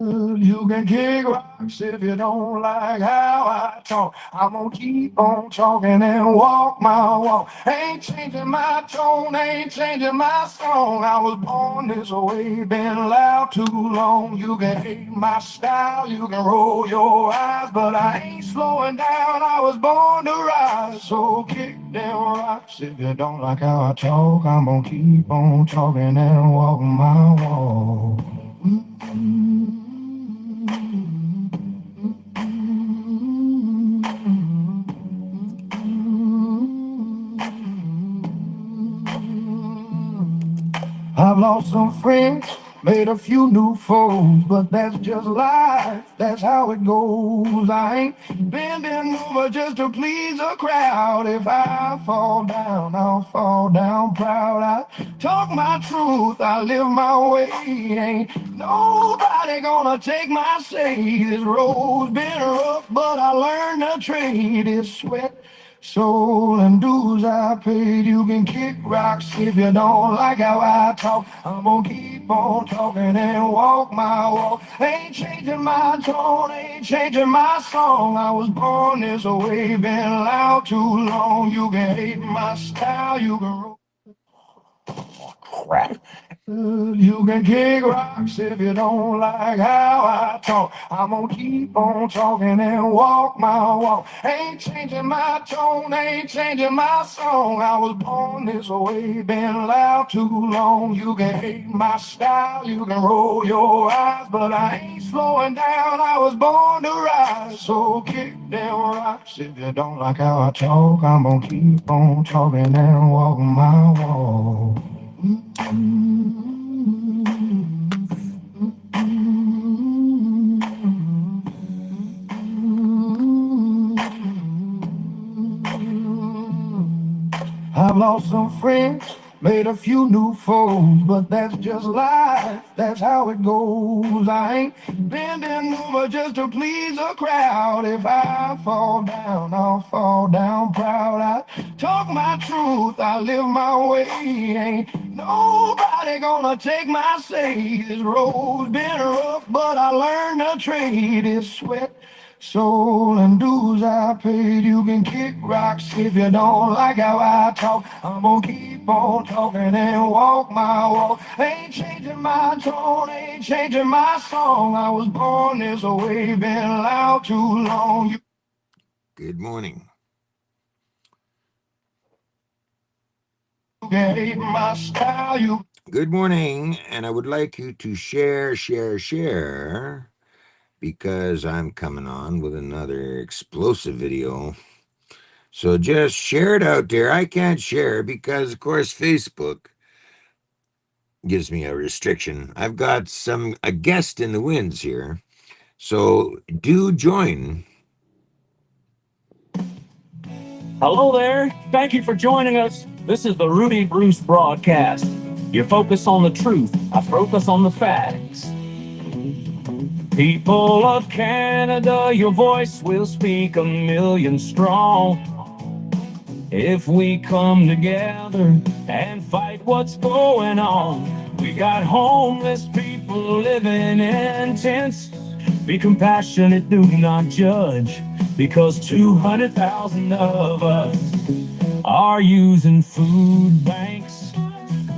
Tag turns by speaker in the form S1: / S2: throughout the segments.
S1: You can kick rocks if you don't like how I talk. I'm gonna keep on talking and walk my walk. Ain't changing my tone, ain't changing my song. I was born this way, been loud too long. You can hate my style, you can roll your eyes, but I ain't slowing down. I was born to rise, so kick them rocks if you don't like how I talk. I'm gonna keep on talking and walk my walk. I've lost some friends, made a few new foes, but that's just life, that's how it goes. I ain't bending over just to please a crowd. If I fall down, I'll fall down proud. I talk my truth, I live my way. Ain't nobody gonna take my say. This road's been rough, but I learned to trade. It's sweat, soul and dues I paid. You can kick rocks if you don't like how I talk. I'm gonna keep on talking and walk my walk. Ain't changing my tone, ain't changing my song. I was born this way, been loud too long. You can hate my style, you can roll crap. You can kick rocks if you don't like how I talk. I'm gonna keep on talking and walk my walk. Ain't changing my tone, ain't changing my song. I was born this way, been loud too long. You can hate my style, you can roll your eyes, but I ain't slowing down. I was born to rise, so kick them rocks if you don't like how I talk. I'm gonna keep on talking and walk my walk. I've lost some friends, made a few new foes, but that's just life, that's how it goes. I ain't bending over just to please a crowd. If I fall down, I'll fall down proud. I talk my truth, I live my way. Ain't nobody gonna take my say. This road's been rough, but I learned to trade. It's sweat, soul and dues I paid. You can kick rocks if you don't like how I talk. I'm gonna keep on talking and walk my walk. Ain't changing my tone, ain't changing my song. I was born this way, been loud too long. Good morning. You can hate my style, you. Good morning, and I would like you to share, because I'm coming on with another explosive video. So just share it out there. I can't share because, of course, Facebook gives me a restriction. I've got a guest in the winds here. So do join.
S2: Hello there. Thank you for joining us. This is the Rudy Bruce broadcast. You focus on the truth. I focus on the facts. People of Canada, your voice will speak a million strong. If we come together and fight what's going on. We got homeless people living in tents. Be compassionate, do not judge, because 200,000 of us are using food banks.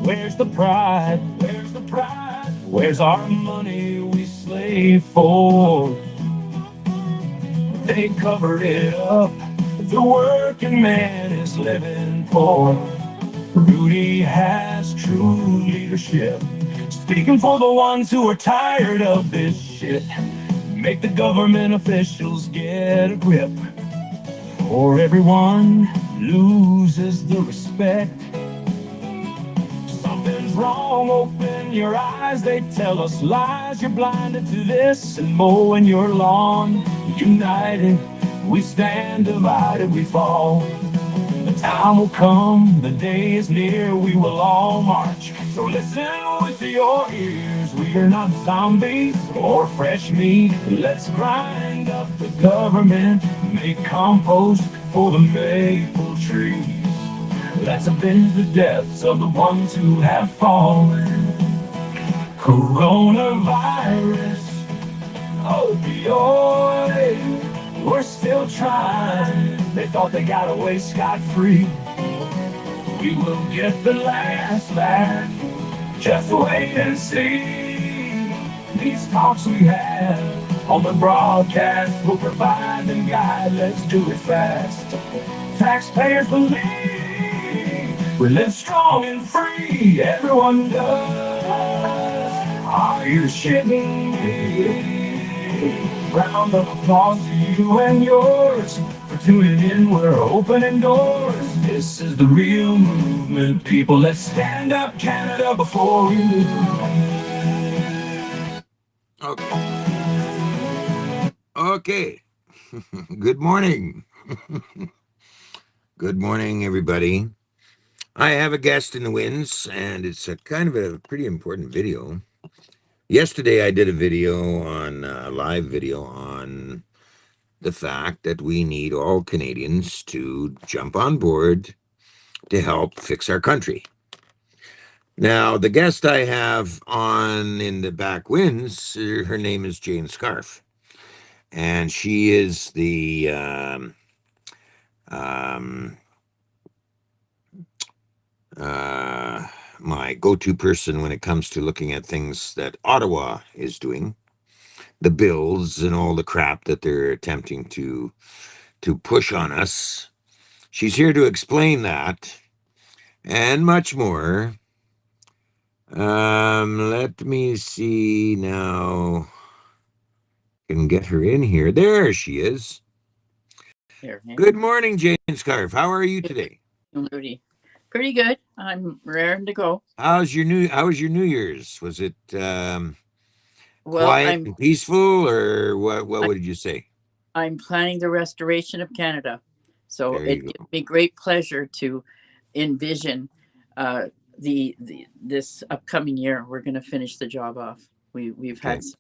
S2: Where's the pride? Where's the pride? Where's our money we slave for? They covered it up. The working man is living poor. Rudy has true leadership, speaking for the ones who are tired of this shit. Make the government officials get a grip, or everyone loses the respect. Something's wrong, open your eyes. They tell us lies, you're blinded to this and mowing your lawn. United we stand, divided we fall. The time will come, the day is near, we will all march. So listen with your ears, we are not zombies or fresh meat. Let's grind up the government, make compost for the maple trees. Let's avenge the deaths of the ones who have fallen. Coronavirus, Opioid, we're still trying. They thought they got away scot-free. We will get the last laugh. Just wait and see. These talks we have on the broadcast will provide the guide. Let's do it fast. Taxpayers believe we live strong and free. Everyone does. Are you shitting me? Round of applause to you and yours for tuning in. We're opening doors. This is the real movement, people. Let's stand up, Canada, before we lose.
S3: Okay. Okay. Good morning. Good morning, everybody. I have a guest in the winds, and it's a kind of a pretty important video. Yesterday, I did a video on a live video on the fact that we need all Canadians to jump on board to help fix our country. Now, the guest I have on in the back winds, her name is Jane Scarf, and she is the um, uh, my go-to person when it comes to looking at things that Ottawa is doing, the bills and all the crap that they're attempting to push on us. She's here to explain that and much more. Let me see now. Can get her in here. There she is.
S4: Here, hang
S3: Good
S4: on.
S3: morning, Jane Scarf. How are you today?
S4: Moody. Pretty good. I'm raring to go.
S3: How was your New Year's? Was it
S4: Well,
S3: quiet and peaceful, or what
S4: I'm
S3: would you say?
S4: I'm planning the restoration of Canada, so
S3: There
S4: it
S3: you
S4: gives
S3: go.
S4: me great pleasure to envision uh, the this upcoming year. We're going to finish the job off. We've
S3: Okay.
S4: had some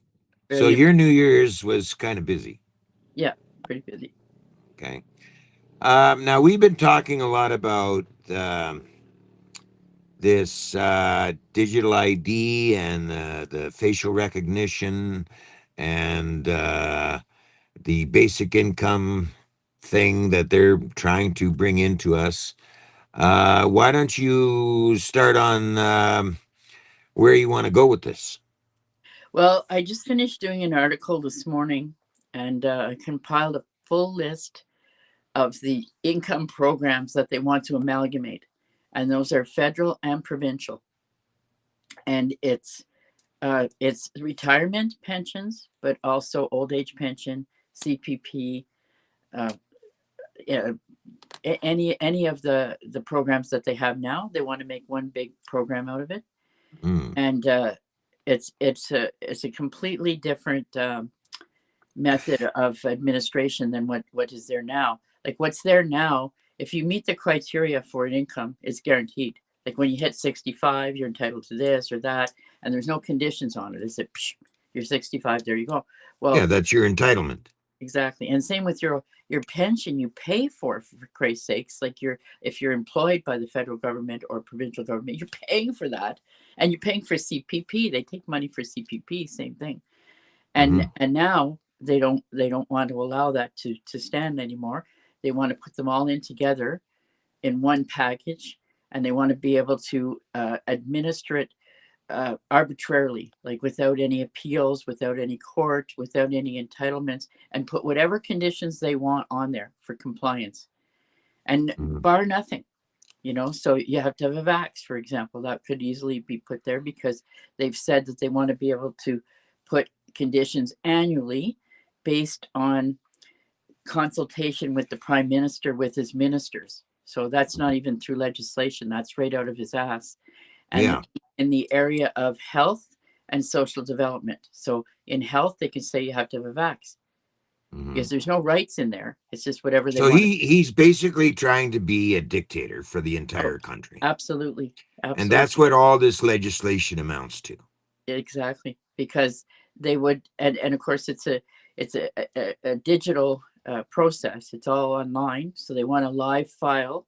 S3: So
S4: very
S3: your New Year's was kind of busy.
S4: yeah, pretty busy.
S3: Okay. Now we've been talking a lot about this digital ID and the facial recognition and the basic income thing that they're trying to bring into us. Why don't you start on where you want to go with this?
S4: Well, I just finished doing an article this morning, and compiled a full list of the income programs that they want to amalgamate, and those are federal and provincial, and it's retirement pensions, but also old age pension, CPP, uh, yeah, any of the programs that they have now. They want to make one big program out of it,
S3: Mm,
S4: and it's a completely different method of administration than what is there now. Like what's there now, if you meet the criteria for an income, it's guaranteed. Like when you hit 65, you're entitled to this or that, and there's no conditions on it. It's that you're 65, there you go.
S3: yeah,
S4: Well,
S3: that's your entitlement.
S4: exactly. And same with your pension you pay for Christ's sakes. Like if you're employed by the federal government or provincial government, you're paying for that. And you're paying for CPP. They take money for CPP, same thing. and
S3: Hmm.
S4: and now they don't want to allow that to stand anymore. They want to put them all in together in one package, and they want to be able to administer it arbitrarily, like without any appeals, without any court, without any entitlements, and put whatever conditions they want on there for compliance, and
S3: Hmm.
S4: bar nothing. So you have to have a vax, for example. That could easily be put there because they've said that they want to be able to put conditions annually based on consultation with the prime minister with his ministers. So that's not even through legislation, that's right out of his ass. And
S3: Yeah.
S4: in the area of health and social development. So in health, they can say you have to have a vax
S3: Hmm.
S4: because there's no rights in there. It's just whatever they
S3: So
S4: want to.
S3: he's basically trying to be a dictator for the
S4: Oh,
S3: entire country,
S4: absolutely.
S3: and that's
S4: Absolutely.
S3: what all this legislation amounts to.
S4: Exactly, because they would, and of course it's a digital process. It's all online, so they want a live file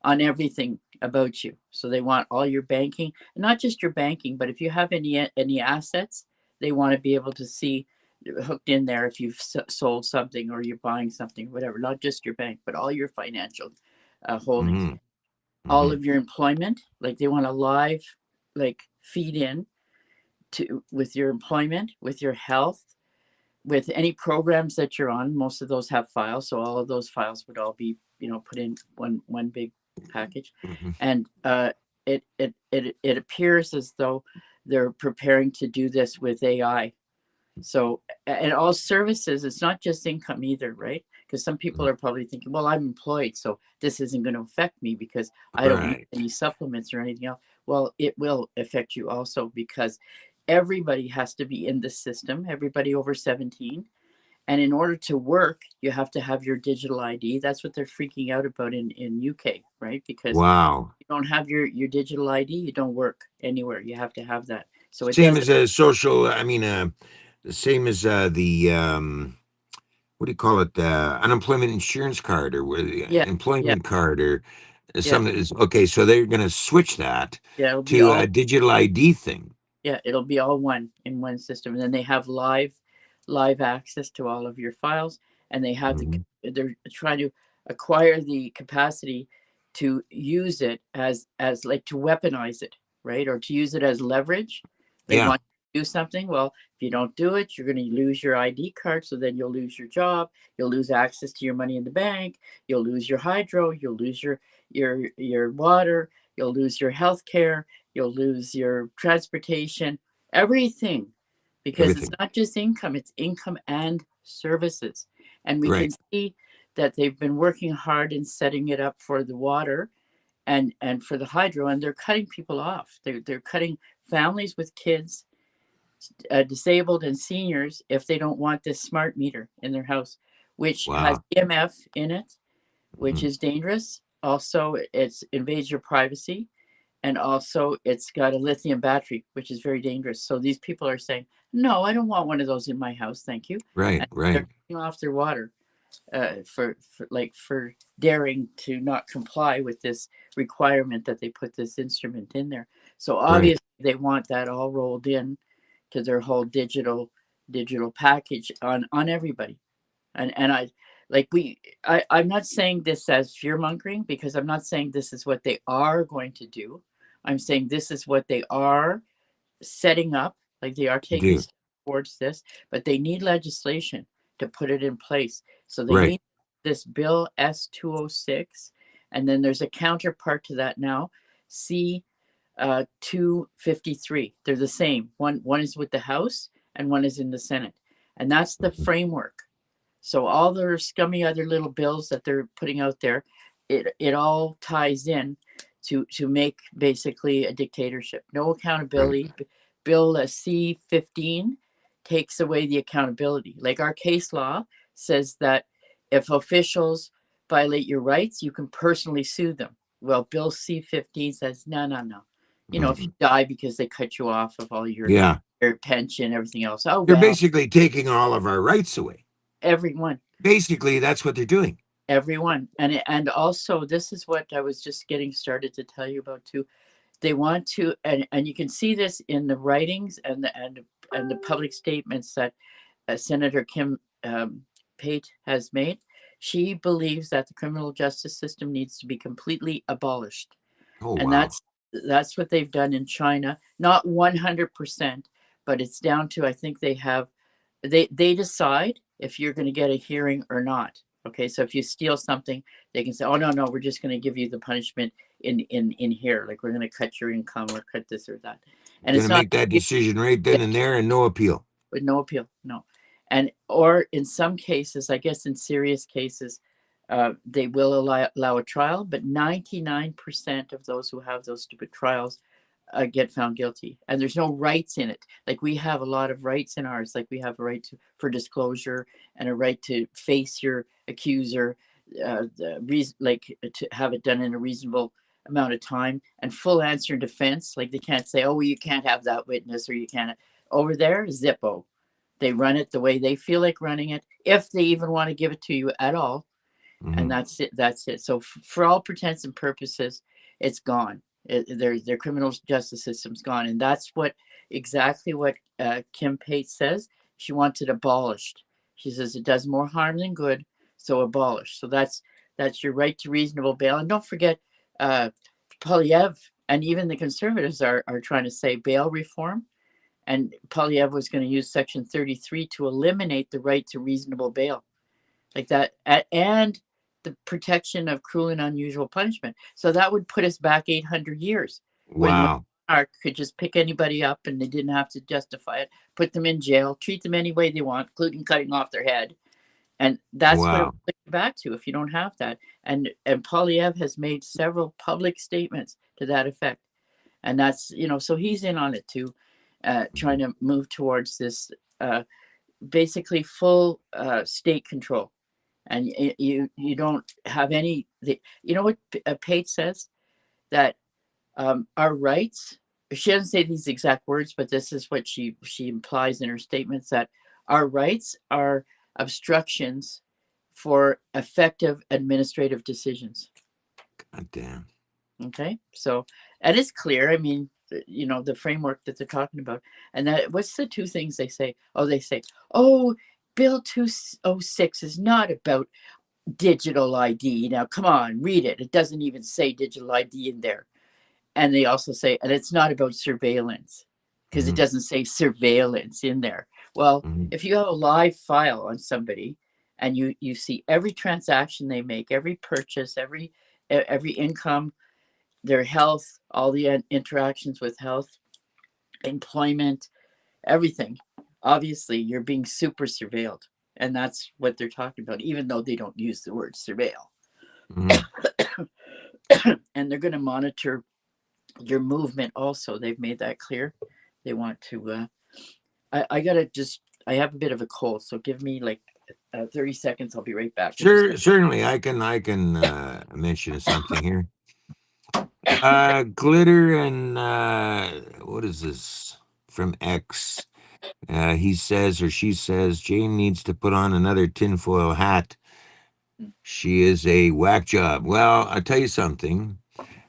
S4: on everything about you. So they want all your banking, not just your banking, but if you have any assets, they want to be able to see. hooked in there if you've sold something or you're buying something, whatever, not just your bank, but all your financial holdings,
S3: Mm-hmm.
S4: all
S3: Mm-hmm.
S4: of your employment. Like they want a live, like feed in to with your employment, with your health, with any programs that you're on. Most of those have files, so all of those files would all be, put in one big package.
S3: Mm-hmm.
S4: And it appears as though they're preparing to do this with AI. So, and all services, it's not just income either, right? Because some people are probably thinking, well, I'm employed, so this isn't going to affect me because I don't need
S3: Right.
S4: any supplements or anything else. Well, it will affect you also because everybody has to be in the system, everybody over 17. And in order to work, you have to have your digital ID. That's what they're freaking out about in UK, right? Because
S3: Wow.
S4: you don't have your digital ID, you don't work anywhere. You have to have that. So it
S3: Same
S4: does.
S3: as a social. I mean, the same as the what do you call it? Unemployment insurance card or
S4: Yeah, yeah,
S3: employment card or
S4: yeah,
S3: something. Is okay. So they're going to switch that
S4: yeah. It'll be
S3: to a
S4: all.
S3: digital ID thing.
S4: Yeah, it'll be all one in one system, and then they have live access to all of your files, and they have
S3: Mm-hmm.
S4: they're trying to acquire the capacity to use it as like to weaponize it, right? Or to use it as leverage. They
S3: Yeah.
S4: want to do something. Well, if you don't do it, you're going to lose your ID card, so then you'll lose your job, you'll lose access to your money in the bank, you'll lose your hydro, you'll lose your water, you'll lose your health care, you'll lose your transportation, everything, because it's
S3: Everything.
S4: not just income, it's income and services. And we can
S3: Right.
S4: see that they've been working hard in setting it up for the water and for the hydro, and they're cutting people off. They're cutting families with kids, disabled and seniors, if they don't want this smart meter in their house, which has
S3: Wow.
S4: EMF in it, which
S3: Mhm.
S4: is dangerous. Also, it invades your privacy, and also it's got a lithium battery, which is very dangerous. So these people are saying, no, I don't want one of those in my house, thank you.
S3: Right.
S4: And they're
S3: Right.
S4: cutting off their water for daring to not comply with this requirement that they put this instrument in there. So
S3: Right.
S4: obviously they want that all rolled in to their whole digital package on everybody. And I like I'm not saying this as fear mongering, because I'm not saying this is what they are going to do. I'm saying this is what they are setting up, like they are
S3: To
S4: taking
S3: do.
S4: steps towards this, but they need legislation to put it in place. So they
S3: Right.
S4: need this bill S206, and then there's a counterpart to that now, C 253. They're the same. One is with the House and one is in the Senate, and that's the
S3: Mhm.
S4: framework. So all their scummy other little bills that they're putting out there, it all ties in to make basically a dictatorship. No
S3: Right.
S4: accountability. Bill C-15 takes away the accountability. Like our case law says that if officials violate your rights, you can personally sue them. Well, Bill C-15 says no, no, no. If you
S3: Mhm.
S4: die because they cut you off of all
S3: Yeah.
S4: your pension, everything else. Oh
S3: They're
S4: well,
S3: basically taking all of our rights away.
S4: everyone.
S3: Basically, that's what they're doing.
S4: Everyone. And also, this is what I was just getting started to tell you about too. They want to, and you can see this in the writings and the public statements that Senator Kim Pate has made. She believes that the criminal justice system needs to be completely abolished,
S3: Oh
S4: and
S3: wow.
S4: that's what they've done in China. Not 100%, but it's down to, I think they have, they decide if you're going to get a hearing or not. Okay, so if you steal something, they can say, oh no, no, we're just going to give you the punishment in here, like we're going to cut your income or cut this or that. And
S3: Gonna
S4: it's not
S3: make that decision right then and there and no appeal.
S4: with no appeal, no. And or in some cases, I guess in serious cases, they will allow a trial, but 99% of those who have those stupid trials get found guilty, and there's no rights in it. Like we have a lot of rights in ours, like we have a right for disclosure and a right to face your accuser, the reason, like to have it done in a reasonable amount of time and full answer in defense. Like they can't say, oh, well, you can't have that witness, or you can't. Over there, Zippo. They run it the way they feel like running it, if they even want to give it to you at all, and
S3: Hmm.
S4: that's it. That's it. So for all intents and purposes, it's gone. Their criminal justice system's gone, and that's what exactly what Kim Pate says. She wants it abolished. She says it does more harm than good, so abolish. So that's your right to reasonable bail. And don't forget, Polyev and even the conservatives are trying to say bail reform. And Polyev was going to use Section 33 to eliminate the right to reasonable bail, like that, and the protection of cruel and unusual punishment. So that would put us back 800 years, when the
S3: Wow.
S4: monarch could just pick anybody up and they didn't have to justify it, put them in jail, treat them any way they want, including cutting off their head. And that's what it
S3: Wow.
S4: would put you back to if you don't have that. And Polyev has made several public statements to that effect. And that's, so he's in on it too, trying to move towards this basically full state control. And you don't have any, what Pate says, that our rights, she doesn't say these exact words, but this is what she implies in her statements, that our rights are obstructions for effective administrative decisions.
S3: God damn.
S4: Okay, so, and it's clear. I mean, the framework that they're talking about. And that, what's the two things they say? Oh, they say, oh, Bill 206 is not about digital ID. Now, come on, read it. It doesn't even say digital ID in there. And they also say, and it's not about surveillance, because it doesn't say surveillance in there. Well, if you have a live file on somebody and you see every transaction they make, every purchase, every income, their health, all the interactions with health, employment, everything, obviously you're being super surveilled. And that's what they're talking about, even though they don't use the word surveil. And they're going to monitor your movement also. They've made that clear. They want to, I gotta I have a bit of a cold, so give me like 30 seconds. I'll be right back.
S3: Sure, certainly. I can mention something here. Glitter and what is this from X? He says, or she says, Jane needs to put on another tinfoil hat. She is a whack job. Well, I'll tell you something.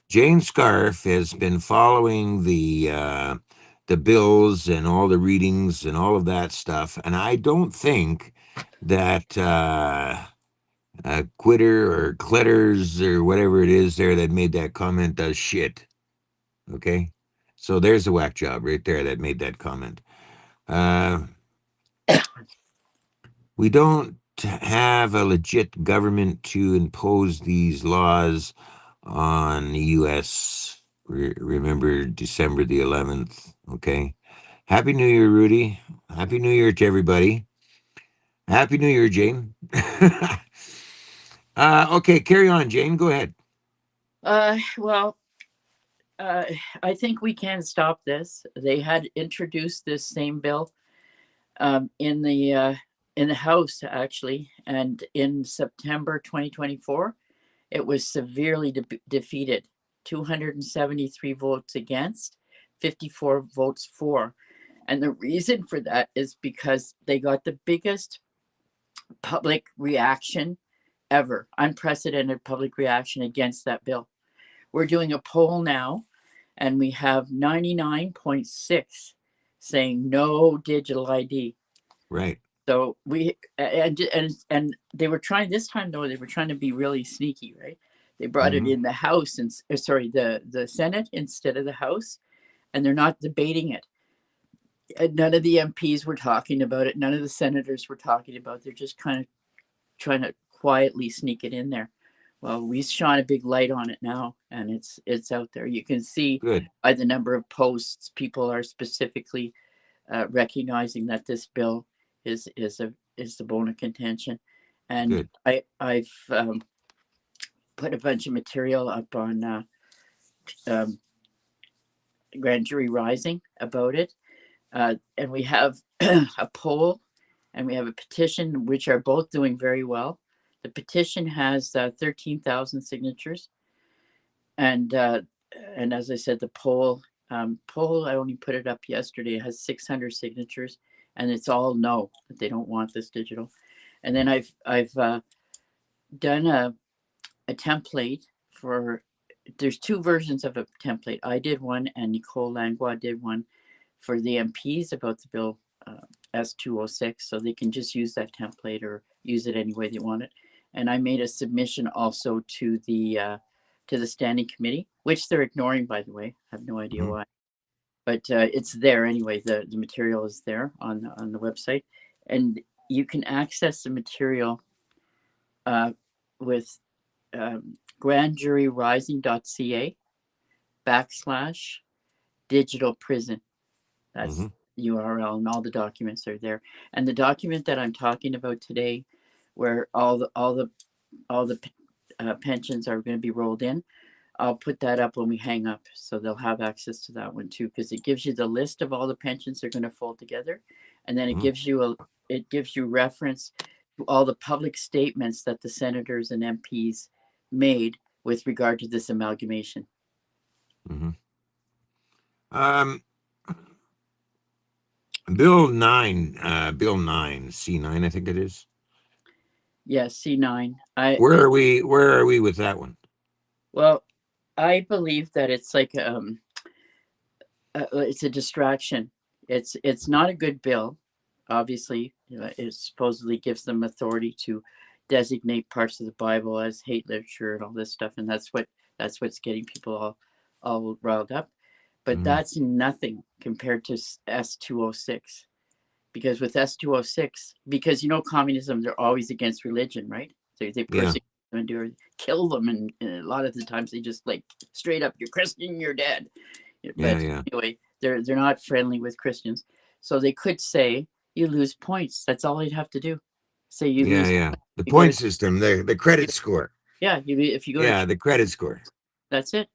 S3: Jane Scarf has been following the bills and all the readings and all of that stuff, and I don't think that Quitter or Clitters or whatever it is there that made that comment does shit. Okay, so there's a whack job right there that made that comment. We don't have a legit government to impose these laws on the U.S. Remember December the 11th, okay? Happy New Year, Rudy. Happy New Year to everybody. Happy New Year, Jane. Okay, carry on, Jane. Go ahead.
S4: Well, I think we can stop this. They had introduced this same bill in the House, actually, and in September 2024, it was severely defeated. 273 votes against, 54 votes for. And the reason for that is because they got the biggest public reaction ever, unprecedented public reaction against that bill. We're doing a poll now, and we have 99.6 saying no digital ID.
S3: Right.
S4: So we and they were trying this time, though, they were trying to be really sneaky, right? They brought it in the House and the Senate instead of the House, and they're not debating it. And none of the MPs were talking about it. None of the senators were talking about it. They're just kind of trying to quietly sneak it in there. Well, we shone a big light on it now, and it's out there. You can see
S3: Good.
S4: by the number of posts, people are specifically recognizing that this bill is the bone of contention. And
S3: Good.
S4: I've put a bunch of material up on Grand Jury Rising about it, and we have a poll and we have a petition, which are both doing very well. The petition has 13,000 signatures, and as I said, the poll I only put it up yesterday. It has 600 signatures, and it's all no, that they don't want this digital. And then I've done a template for. There's two versions of a template. I did one, and Nicole Langlois did one for the MPs about the bill S206, so they can just use that template or use it any way they want it. And I made a submission also to the standing committee, which they're ignoring, by the way. I have no idea why, but it's there anyway. The material is there on the website, and you can access the material with grandjuryrising.ca/digital prison. That's URL, and all the documents are there. And the document that I'm talking about today, where all the pensions are going to be rolled in, I'll put that up when we hang up, so they'll have access to that one too, because it gives you the list of all the pensions they're going to fold together, and then it gives you reference to all the public statements that the senators and MPs made with regard to this amalgamation.
S3: Bill 9, C9, I think it is.
S4: Yes, C9.
S3: Where are we with that one?
S4: Well, I believe that it's like it's a distraction. It's not a good bill. Obviously, it supposedly gives them authority to designate parts of the Bible as hate literature and all this stuff, and that's what's getting people all riled up. But that's nothing compared to S206, because with S206, because communism, they're always against religion, right? They persecute them and kill them, and a lot of the times they just like straight up, you're Christian, you're dead. But anyway, they're not friendly with Christians, so they could say you lose points. That's all they'd have to do. Say you lose.
S3: The point system, the credit score.
S4: Yeah, if you go to
S3: the credit score.
S4: That's it.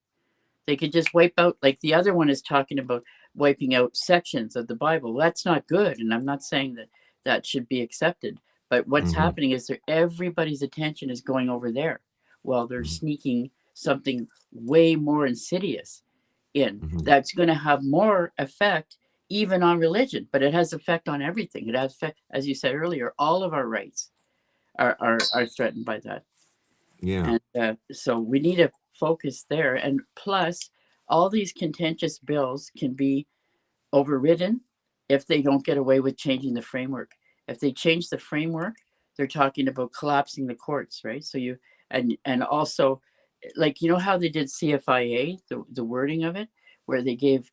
S4: They could just wipe out, like the other one is talking about wiping out sections of the Bible. Well, that's not good, and I'm not saying that should be accepted. But what's happening is that everybody's attention is going over there, while they're sneaking something way more insidious in that's going to have more effect even on religion, but it has effect on everything. It has effect, as you said earlier, all of our rights are threatened by that. And so we need to focus there. And plus, all these contentious bills can be overridden if they don't get away with changing the framework. If they change the framework, they're talking about collapsing the courts, right? So and also, like, how they did CFIA, the wording of it, where they gave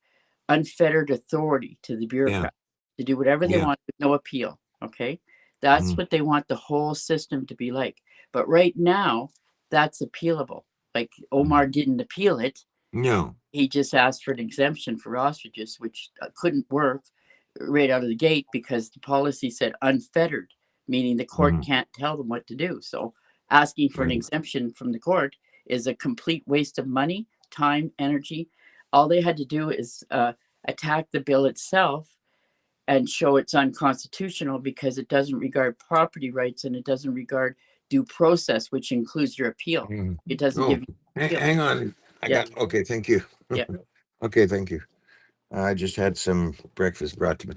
S4: unfettered authority to the bureaucrats to do whatever they want with no appeal. Okay, that's what they want the whole system to be like. But right now, that's appealable. Like Omar didn't appeal it.
S3: No.
S4: He just asked for an exemption for ostriches, which couldn't work right out of the gate because the policy said unfettered, meaning the court can't tell them what to do. So asking for an exemption from the court is a complete waste of money, time, energy. All they had to do is attack the bill itself and show it's unconstitutional because it doesn't regard property rights and it doesn't regard due process, which includes your appeal. It doesn't give you
S3: hang on. Okay, thank you.
S4: Yeah.
S3: Okay, thank you. I just had some breakfast brought to me.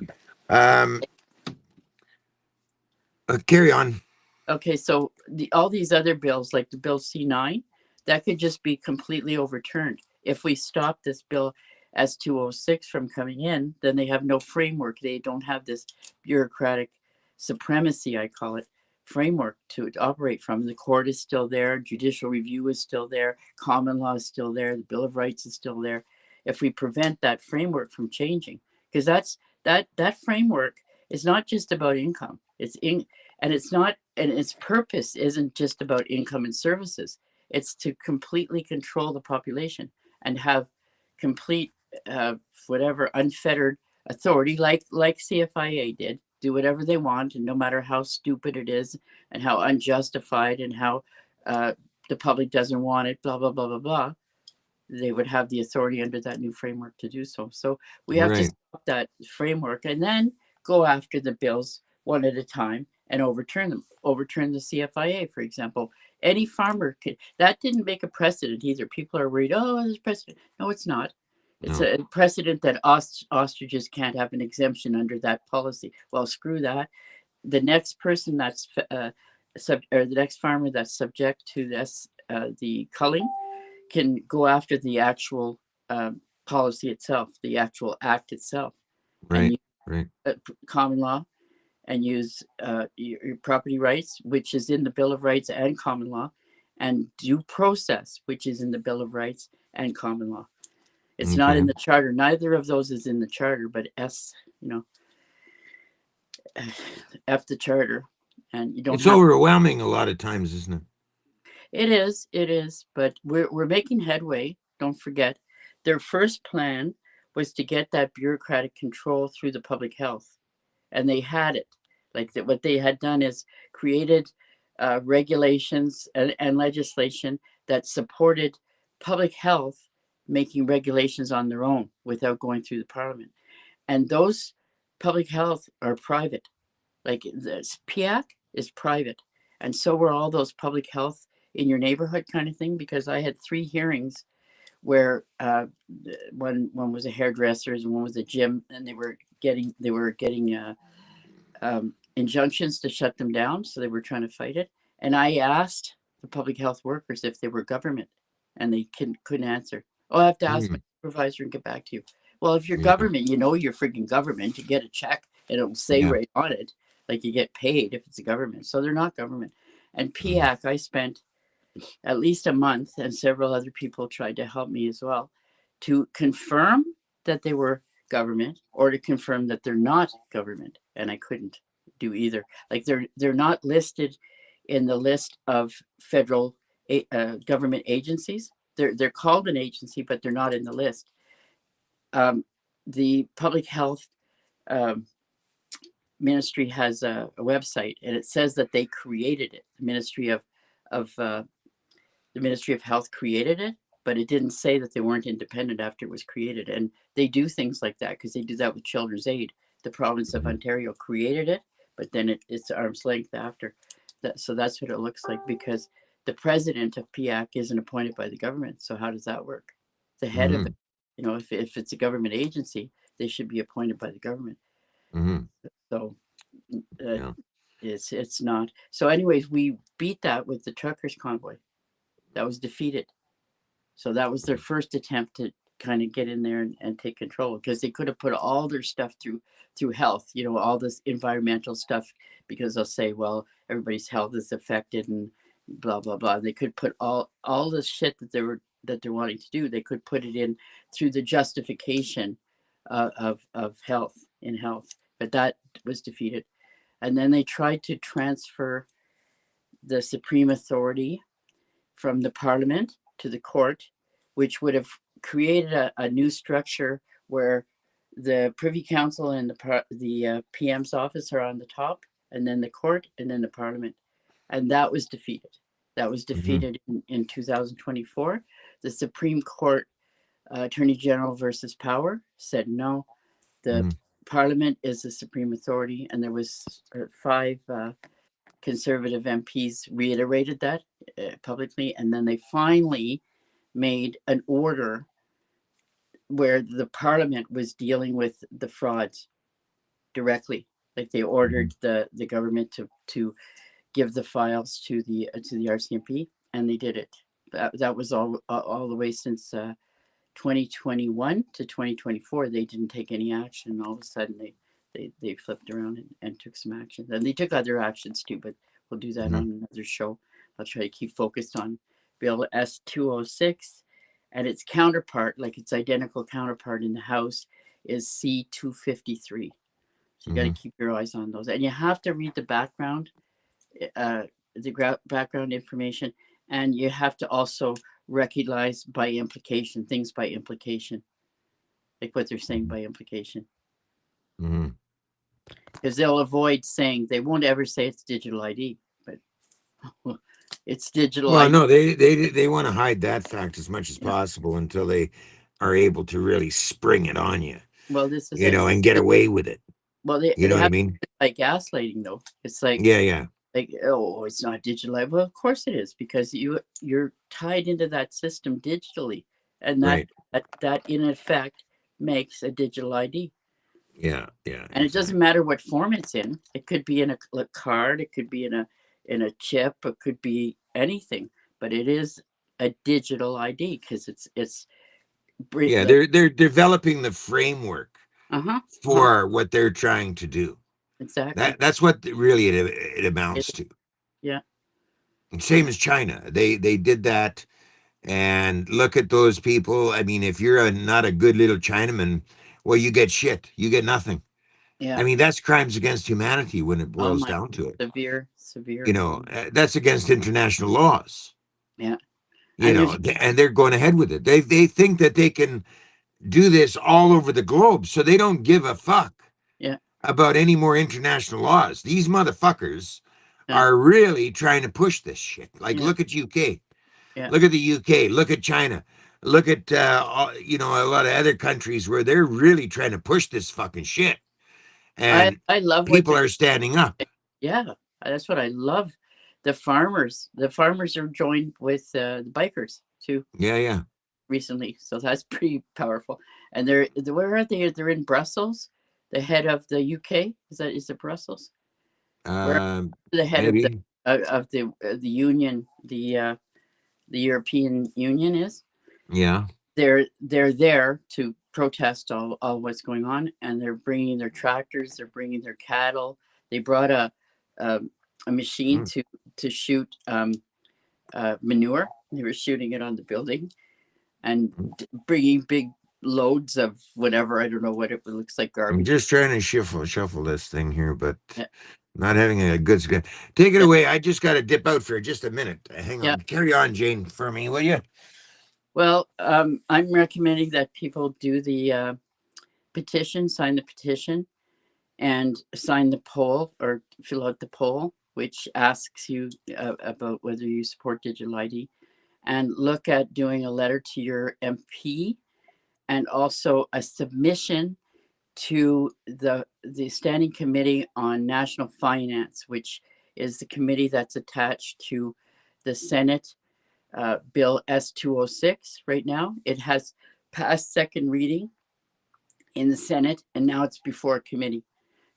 S3: Carry on.
S4: Okay, so all these other bills, like the bill C9, that could just be completely overturned. If we stop this bill S206 from coming in, then they have no framework. They don't have this bureaucratic supremacy, I call it, framework to operate from. The court is still there, judicial review is still there, common law is still there, the Bill of Rights is still there. If we prevent that framework from changing, because that framework is not just about income. And its purpose isn't just about income and services. It's to completely control the population and have complete whatever unfettered authority, like CFIA did. Do whatever they want, and no matter how stupid it is and how unjustified and how the public doesn't want it, blah, blah, blah, blah, blah, they would have the authority under that new framework to do so. So we have to stop that framework and then go after the bills one at a time and overturn them. Overturn the CFIA, for example. Any farmer could. That didn't make a precedent either. People are worried, oh, there's precedent. No, it's not. It's a precedent that ostriches can't have an exemption under that policy. Well, screw that. The next person that's or the next farmer that's subject to this, the culling, can go after the actual policy itself, the actual act itself.
S3: Right.
S4: And common law and use your property rights, which is in the Bill of Rights and common law, and due process, which is in the Bill of Rights and common law. It's not
S3: Okay.
S4: in the charter. Neither of those is in the charter, but F the charter, and you don't
S3: It's
S4: have.
S3: overwhelming a lot of times, isn't it?
S4: It is, but we're making headway. Don't forget, their first plan was to get that bureaucratic control through the public health, and they had it. Like that, what they had done is created regulations and legislation that supported public health making regulations on their own without going through the parliament. And those public health are private. Like this PIAC is private, and so were all those public health in your neighborhood kind of thing. Because I had 3 hearings where one was a hairdresser's and one was a gym, and they were getting injunctions to shut them down, so they were trying to fight it. And I asked the public health workers if they were government, and they couldn't answer. Oh, I have to ask my
S3: Mm,
S4: supervisor and get back to you. Well, if you're
S3: yeah.
S4: government, you're freaking government. You get a check and it'll say
S3: Yeah.
S4: right on it, like you get paid if it's a government. So they're not government. And
S3: Mm,
S4: PIAC, I spent at least a month, and several other people tried to help me as well, to confirm that they were government or to confirm that they're not government. And I couldn't do either. Like they're not listed in the list of federal government agencies. They're called an agency, but they're not in the list. The public health um, ministry has a website, and it says that they created it. Of the Ministry of Health created it, but it didn't say that they weren't independent after it was created. And they do things like that because they do that with Children's Aid. The province of
S3: mhm,
S4: Ontario created it, but then it's arm's length after. So that's what it looks like, because the president of PIAC isn't appointed by the government. So how does that work? The head of it,
S3: mhm,
S4: if it's a government agency, they should be appointed by the government.
S3: mhm.
S4: So uh,
S3: Yeah.
S4: it's not. So anyways, we beat that with the truckers convoy. That was defeated. So that was their first attempt to kind of get in there and take control, because they could have put all their stuff through health, all this environmental stuff, because they'll say, well, everybody's health is affected and blah blah blah. They could put all this shit that they're wanting to do. They could put it in through the justification of health in health, but that was defeated. And then they tried to transfer the supreme authority from the parliament to the court, which would have created a new structure where the Privy Council and the PM's office are on the top, and then the court, and then the parliament. And that was defeated. That was
S3: Mhm,
S4: defeated in 2024. The Supreme Court Attorney General versus Power said no. The
S3: mhm,
S4: Parliament is the supreme authority, and there was 5 Conservative MPs reiterated that publicly, and then they finally made an order where the Parliament was dealing with the frauds directly. Like they
S3: mhm,
S4: ordered the government to give the files to the RCMP, and they did it. That was all the way since 2021 to 2024. They didn't take any action, and all of a sudden they flipped around and took some action. And they took other actions too, but we'll do that
S3: mhm,
S4: on another show. I'll try to keep focused on Bill S-206, and its counterpart, like its identical counterpart in the House, is C-253. So you got to
S3: mhm.
S4: keep your eyes on those, and you have to read the background, uh, background information, and you have to also recognize by implication things by implication, like what they're saying by implication,
S3: Mhm.
S4: because they'll avoid saying, they won't ever say it's digital ID, but it's digital
S3: Well,
S4: ID.
S3: no, they want to hide that fact as much as
S4: Yeah.
S3: possible until they are able to really spring it on you,
S4: Well, this is it.
S3: and get away with it.
S4: Well, they,
S3: You know
S4: they
S3: what I
S4: have
S3: mean?
S4: like gaslighting though. It's
S3: Yeah, yeah,
S4: like, oh, it's not digital ID. Well, of course it is, because you're tied into that system digitally, and that
S3: right.
S4: that in effect makes a digital ID.
S3: Yeah, yeah,
S4: And it doesn't
S3: exactly.
S4: matter what form it's in. It could be in a card, it could be in a chip, it could be anything, but it is a digital ID, because it's
S3: Yeah,
S4: like
S3: they're developing the framework
S4: uh huh uh huh
S3: for what they're trying to do.
S4: exactly.
S3: That's what really it amounts
S4: It,
S3: to.
S4: yeah,
S3: And same
S4: yeah,
S3: as China. They did that. And look at those people. I mean, if you're not a good little Chinaman, well, you get shit. You get nothing.
S4: yeah.
S3: I mean, that's crimes against humanity when it
S4: Oh
S3: boils
S4: my,
S3: down to it.
S4: severe, severe.
S3: That's against international laws.
S4: Yeah, and there's
S3: And they're going ahead with it. They think that they can do this all over the globe, so they don't give a fuck
S4: yeah,
S3: about any more international laws. These motherfuckers
S4: yeah,
S3: are really trying to push this shit. Like,
S4: yeah,
S3: look at UK.
S4: yeah.
S3: Look at the UK. Look at China. Look at a lot of other countries where they're really trying to push this fucking shit, and
S4: I love what
S3: people
S4: they're.
S3: are standing up.
S4: Yeah, that's what I love. The farmers are joined with the bikers too
S3: Yeah, yeah.
S4: recently, so that's pretty powerful. And where are they? They're in Brussels. The head of the UK is it Brussels? Where the head
S3: Maybe.
S4: of the union, the European Union is.
S3: Yeah.
S4: They're there to protest all what's going on, and they're bringing their tractors, they're bringing their cattle. They brought a, a machine
S3: Mm.
S4: to shoot manure. They were shooting it on the building and bringing big loads of whatever. I don't know what it looks like,
S3: I'm
S4: garbage.
S3: just trying to shuffle this thing here, but
S4: Yeah,
S3: not having a good. Take it
S4: yeah,
S3: away. I just got to dip out for just a minute. Hang
S4: yeah.
S3: on. Carry on, Jane, for me, will you?
S4: Well, I'm recommending that people do the petition, sign the petition, and sign the poll or fill out the poll, which asks you about whether you support digital ID, and look at doing a letter to your MP and also a submission to the Standing Committee on National Finance, which is the committee that's attached to the Senate Bill S206 right now. It has passed second reading in the Senate, and now it's before a committee.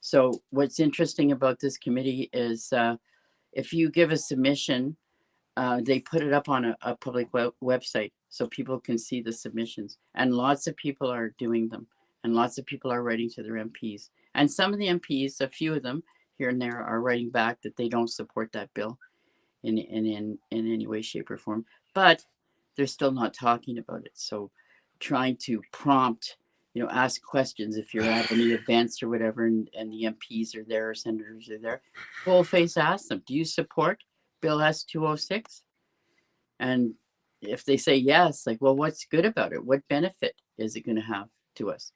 S4: So what's interesting about this committee is if you give a submission, they put it up on a public website so people can see the submissions. And lots of people are doing them, and lots of people are writing to their MPs. And some of the MPs, a few of them here and there, are writing back that they don't support that bill in any way, shape, or form. But they're still not talking about it. So trying to prompt, ask questions if you're at any events or whatever, and the MPs are there or senators are there, full face ask them, do you support Bill S206? And if they say yes, like, well, what's good about it? What benefit is it going to have to us?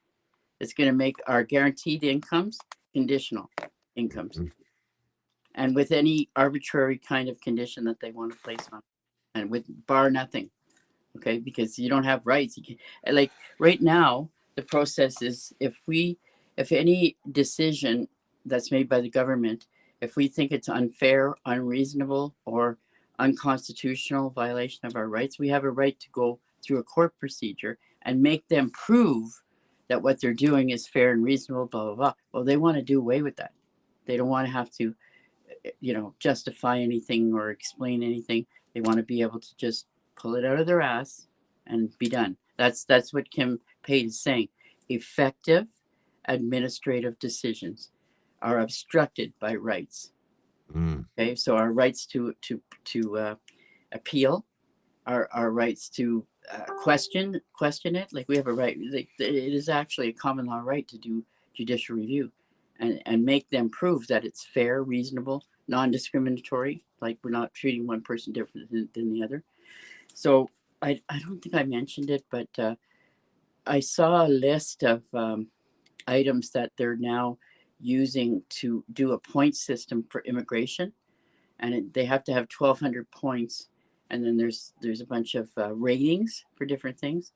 S4: It's going to make our guaranteed incomes conditional incomes, and with any arbitrary kind of condition that they want to place on, and with bar nothing. Okay, because you don't have rights. You can, like right now, the process is if any decision that's made by the government, if we think it's unfair, unreasonable, or unconstitutional violation of our rights, we have a right to go through a court procedure and make them prove that what they're doing is fair and reasonable, blah blah blah. Well, they want to do away with that. They don't want to have to justify anything or explain anything. They want to be able to just pull it out of their ass and be done. That's what Kim Pate is saying. Effective administrative decisions are obstructed by rights.
S3: Mm.
S4: Okay, so our rights to appeal, our rights to question it. Like we have a right. Like, it is actually a common law right to do judicial review, and make them prove that it's fair, reasonable, non-discriminatory. Like we're not treating one person different than the other. So I don't think I mentioned it, but I saw a list of items that they're now using to do a point system for immigration, and they have to have 1,200 points, and then there's a bunch of ratings for different things,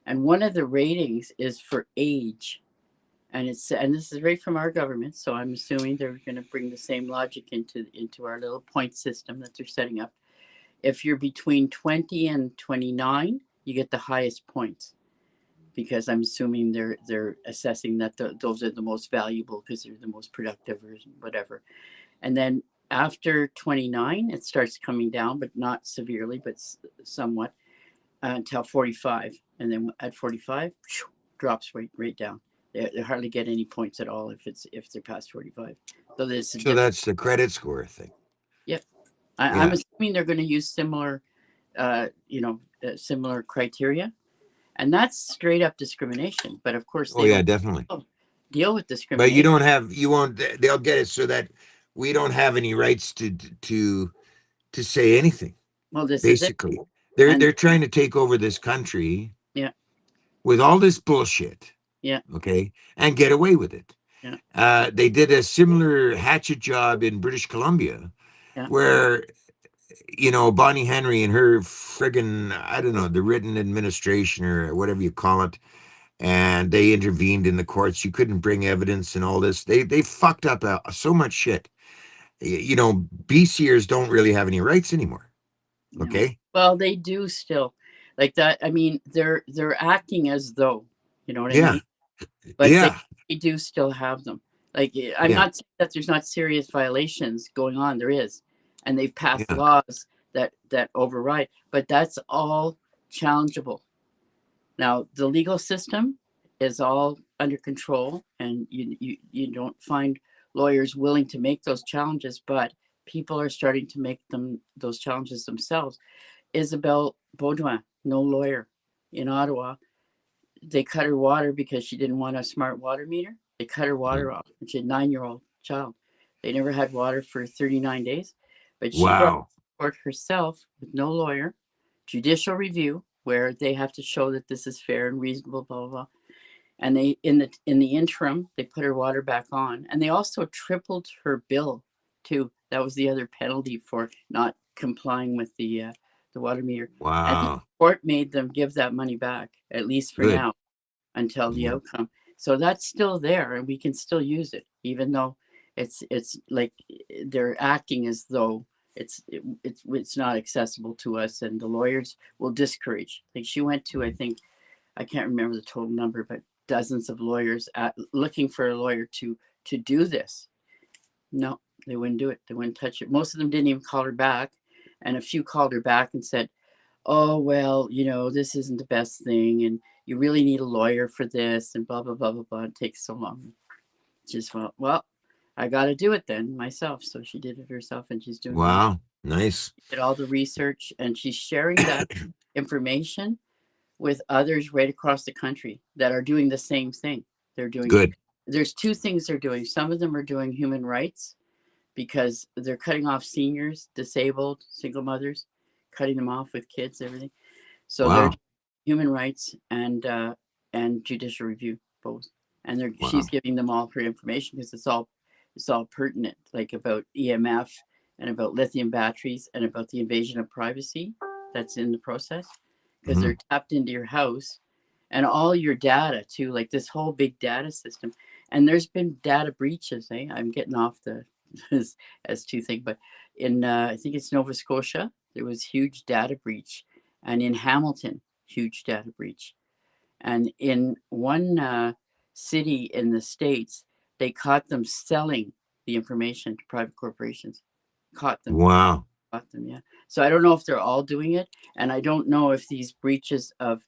S4: and one of the ratings is for age, and this is right from our government, so I'm assuming they're going to bring the same logic into our little point system that they're setting up. If you're between 20 and 29, you get the highest points because I'm assuming they're assessing that those are the most valuable because they're the most productive or whatever. And then after 29, it starts coming down, but not severely, but somewhat until 45. And then at 45, drops right down. They hardly get any points at all if they're past 45. So there's a
S3: So
S4: difference.
S3: that's the credit score thing.
S4: Yep. I'm
S3: Yeah.
S4: assuming they're going to use similar, similar criteria, and that's straight up discrimination. But of course,
S3: Oh
S4: they
S3: yeah,
S4: don't
S3: definitely.
S4: deal with
S3: But you
S4: discrimination.
S3: don't have, you won't, they'll get it so that we don't have any rights to say anything.
S4: Well, this is it,
S3: Basically,
S4: and
S3: they're trying to take over this country
S4: yeah,
S3: with all this bullshit,
S4: yeah,
S3: okay, and get away with it.
S4: yeah,
S3: They did a similar hatchet job in British Columbia,
S4: yeah,
S3: where Bonnie Henry and her friggin' I don't know the written administration or whatever you call it, and they intervened in the courts. You couldn't bring evidence and all this. They fucked up so much shit. BCers don't really have any rights anymore.
S4: no.
S3: Okay.
S4: Well, they do still, like that. I mean, they're acting as though, you know what I
S3: Yeah.
S4: mean? But
S3: Yeah.
S4: they do still have them. Like I'm
S3: Yeah.
S4: not saying that there's not serious violations going on. There is, and they've passed
S3: Yeah.
S4: laws that override. But that's all challengeable. Now the legal system is all under control, and you don't find lawyers willing to make those challenges. But people are starting to make those challenges themselves. Isabelle Baudouin, no lawyer in Ottawa, they cut her water because she didn't want a smart water meter. They cut her water
S3: Mm.
S4: off. And she had a 9-year-old child. They never had water for 39 days. But she brought
S3: Wow.
S4: court herself with no lawyer, judicial review, where they have to show that this is fair and reasonable, blah blah blah. And they in the interim, they put her water back on. And they also tripled her bill too. That was the other penalty for not complying with the water meter. And the
S3: Wow.
S4: court made them give that money back, at least for
S3: Good.
S4: now, until the
S3: Mhm.
S4: outcome. So that's still there, and we can still use it, even though it's like they're acting as though it's not accessible to us, and the lawyers will discourage. Like she went to, I think, I can't remember the total number, but dozens of lawyers looking for a lawyer to do this. No, they wouldn't do it. They wouldn't touch it. Most of them didn't even call her back, and a few called her back and said, oh well, this isn't the best thing, and you really need a lawyer for this, and blah blah blah blah blah. It takes so long. Just well, I got to do it then myself. So she did it herself, and she's doing it now.
S3: Wow. Nice.
S4: She did all the research, and she's sharing that information with others right across the country that are doing the same thing. They're doing.
S3: Good.
S4: There's two things they're doing. Some of them are doing human rights because they're cutting off seniors, disabled, single mothers, cutting them off with kids, everything. So they're
S3: Wow.
S4: human rights and judicial review both, and
S3: Wow.
S4: she's giving them all her information because it's all pertinent, like about EMF and about lithium batteries and about the invasion of privacy that's in the process because
S3: Mhm.
S4: they're tapped into your house and all your data too, like this whole big data system. And there's been data breaches. I'm getting off the as two thing, but in I think it's Nova Scotia, there was huge data breach, and in Hamilton, huge data breach, and in one city in the States, they caught them selling the information to private corporations. Caught them,
S3: Wow.
S4: yeah. So I don't know if they're all doing it, and I don't know if these breaches of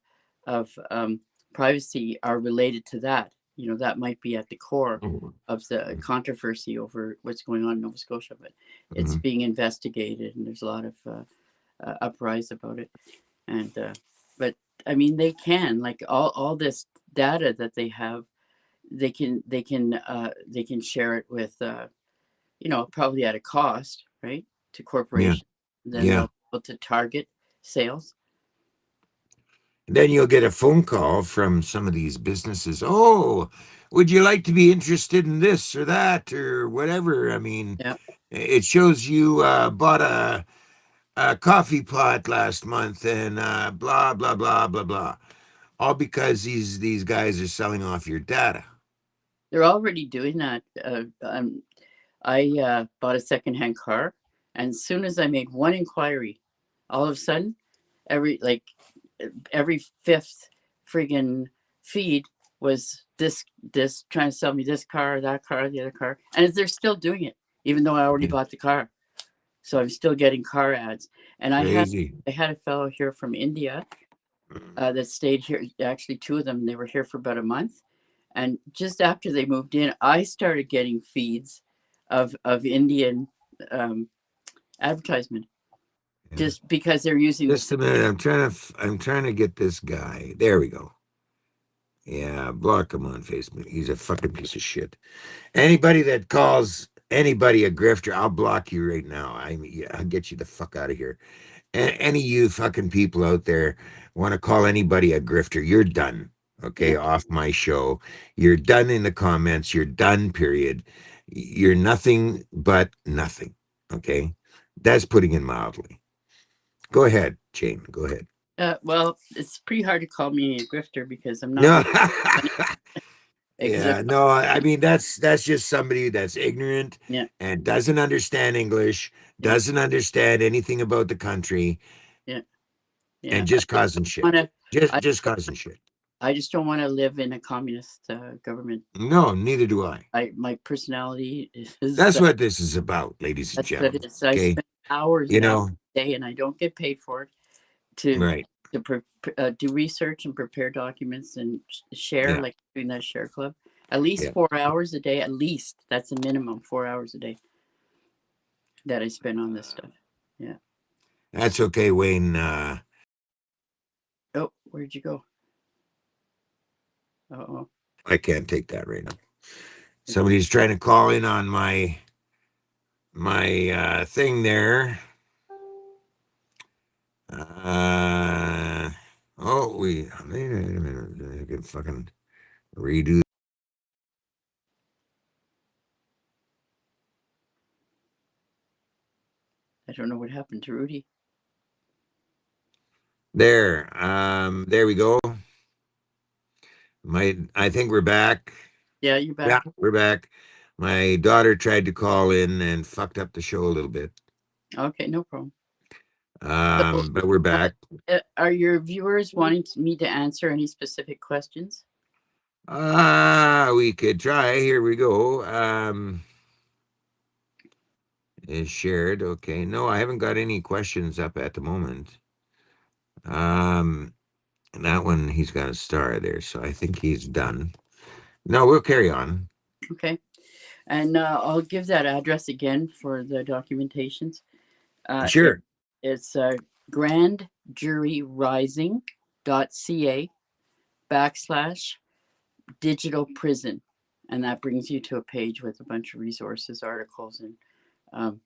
S4: privacy are related to that. That might be at the core
S3: Mhm.
S4: of the controversy over what's going on in Nova Scotia, but it's
S3: Mhm.
S4: being investigated, and there's a lot of uprise about it. And but I mean, they can, like, all this data that they have, they can share it with probably at a cost, right, to
S3: Yeah.
S4: corporations. Then they'll
S3: Yeah.
S4: be able to target sales.
S3: Then you'll get a phone call from some of these businesses. Oh, would you like to be interested in this or that or whatever? I mean,
S4: Yeah,
S3: it shows you bought a coffee pot last month and blah blah blah blah blah. All because these guys are selling off your data.
S4: they're already doing that. I bought a secondhand car, and as soon as I made one inquiry, all of a sudden, every like every fifth friggin' feed was this trying to sell me this car, that car, the other car, and they're still doing it, even though I already
S3: Yeah.
S4: bought the car. So I'm still getting car ads. And I had
S3: Crazy.
S4: I had a fellow here from India that stayed here. Actually, two of them. They were here for about a month, And just after they moved in, I started getting feeds of Indian um, advertisement
S3: Yeah.
S4: just because they're using
S3: Just
S4: this.
S3: a minute. I'm trying to get this guy. There we go. Yeah, block him on Facebook. He's a fucking piece of shit. Anybody that calls anybody a grifter, I'll block you right now. I'll get you the fuck out of here. Any of you fucking people out there want to call anybody a grifter, you're done. Okay,
S4: Yeah,
S3: off my show. You're done in the comments. You're done, period. You're nothing but nothing. Okay, that's putting it mildly. Go ahead, Jane. Go ahead.
S4: well, it's pretty hard to call me a grifter because I'm not
S3: No.
S4: really any
S3: Yeah,
S4: except
S3: no, I mean that's just somebody that's ignorant
S4: yeah,
S3: and doesn't understand English,
S4: yeah,
S3: doesn't understand anything about the country,
S4: yeah, yeah.
S3: and just causing shit.
S4: Want to?
S3: Just
S4: I
S3: just causing shit.
S4: I just don't want to live in a communist government.
S3: No, neither do I.
S4: My personality is
S3: That's what this is about, ladies and
S4: that's what it
S3: gentlemen.
S4: is. I
S3: Okay,
S4: spend hours
S3: you
S4: and hours
S3: know,
S4: a day, and I don't get paid for it to
S3: right?
S4: do research and prepare documents and share,
S3: Yeah,
S4: like doing that share club. At least
S3: yeah.
S4: 4 hours a day. At least that's a minimum 4 hours a day that I spend on this stuff. Yeah.
S3: That's okay, Wayne.
S4: Oh, where'd you go? Oh,
S3: I can't take that right now. Somebody's trying to call in on my thing there. Uh, oh, wait a minute. I can fucking redo.
S4: I don't know what happened to Rudy.
S3: There we go. I think we're back.
S4: Yeah, you're
S3: Yeah,
S4: back.
S3: we're back. My daughter tried to call in and fucked up the show a little bit.
S4: Okay, no problem. So,
S3: But we're back.
S4: are your viewers wanting me to answer any specific questions?
S3: We could try. Here we go. Is shared. Okay. No, I haven't got any questions up at the moment. Um, and that one he's got a star there, so I think he's done. No, we'll carry on.
S4: Okay, and I'll give that address again for the documentations. It,
S3: Sure.
S4: it's grandjuryrising.ca / digital prison, and that brings you to a page with a bunch of resources, articles, and um,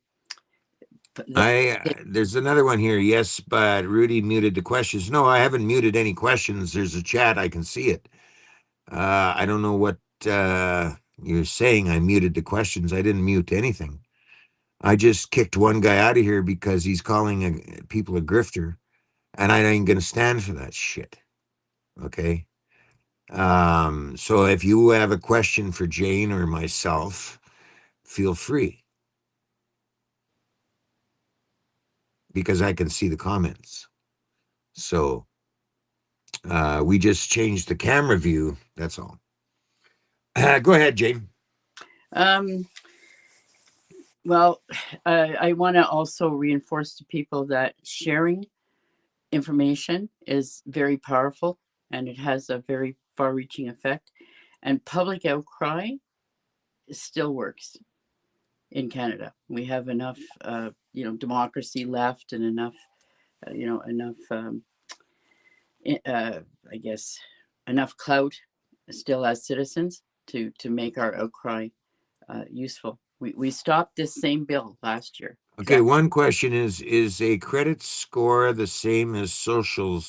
S4: the
S3: There's another one here. Yes, but Rudy muted the questions. No, I haven't muted any questions. There's a chat. I can see it. I don't know what you're saying. I muted the questions. I didn't mute anything. I just kicked one guy out of here because he's calling people a grifter, and I ain't gonna stand for that shit. Okay. So if you have a question for Jane or myself, feel free because I can see the comments. So we just changed the camera view. That's all. Go ahead, Jane.
S4: um, well, I want to also reinforce to people that sharing information is very powerful and it has a very far reaching effect. And public outcry still works in Canada. We have enough, democracy left and enough, enough, I guess, enough clout still as citizens to make our outcry useful. We stopped this same bill last year.
S3: Okay,
S4: Exactly.
S3: one question is a credit score the same as social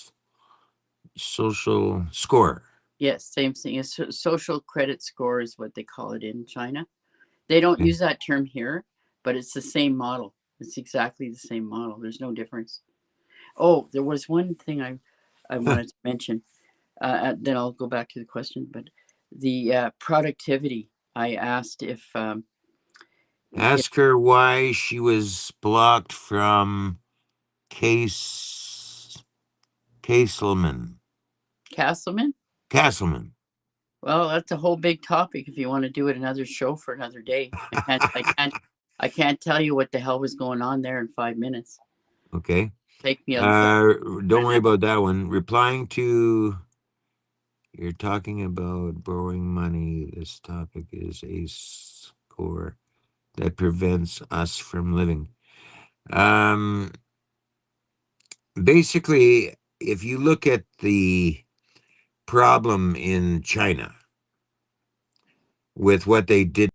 S3: score?
S4: Yes, same thing. As social credit score is what they call it in China. They don't
S3: Okay.
S4: use that term here, but it's the same model. It's exactly the same model. There's no difference. Oh, there was one thing I wanted to mention. Then I'll go back to the question. But the productivity. I asked if
S3: Ask her why she was blocked from Case Castleman.
S4: Castleman.
S3: Castleman.
S4: Well, that's a whole big topic. If you want to do it another show for another day, I can't. I can't. I can't tell you what the hell was going on there in 5 minutes.
S3: Okay.
S4: Take me a
S3: Uh, don't
S4: an
S3: worry about that one. Replying to You're talking about borrowing money. This topic is a score that prevents us from living. Um, Basically, if you look at the problem in China with what they did,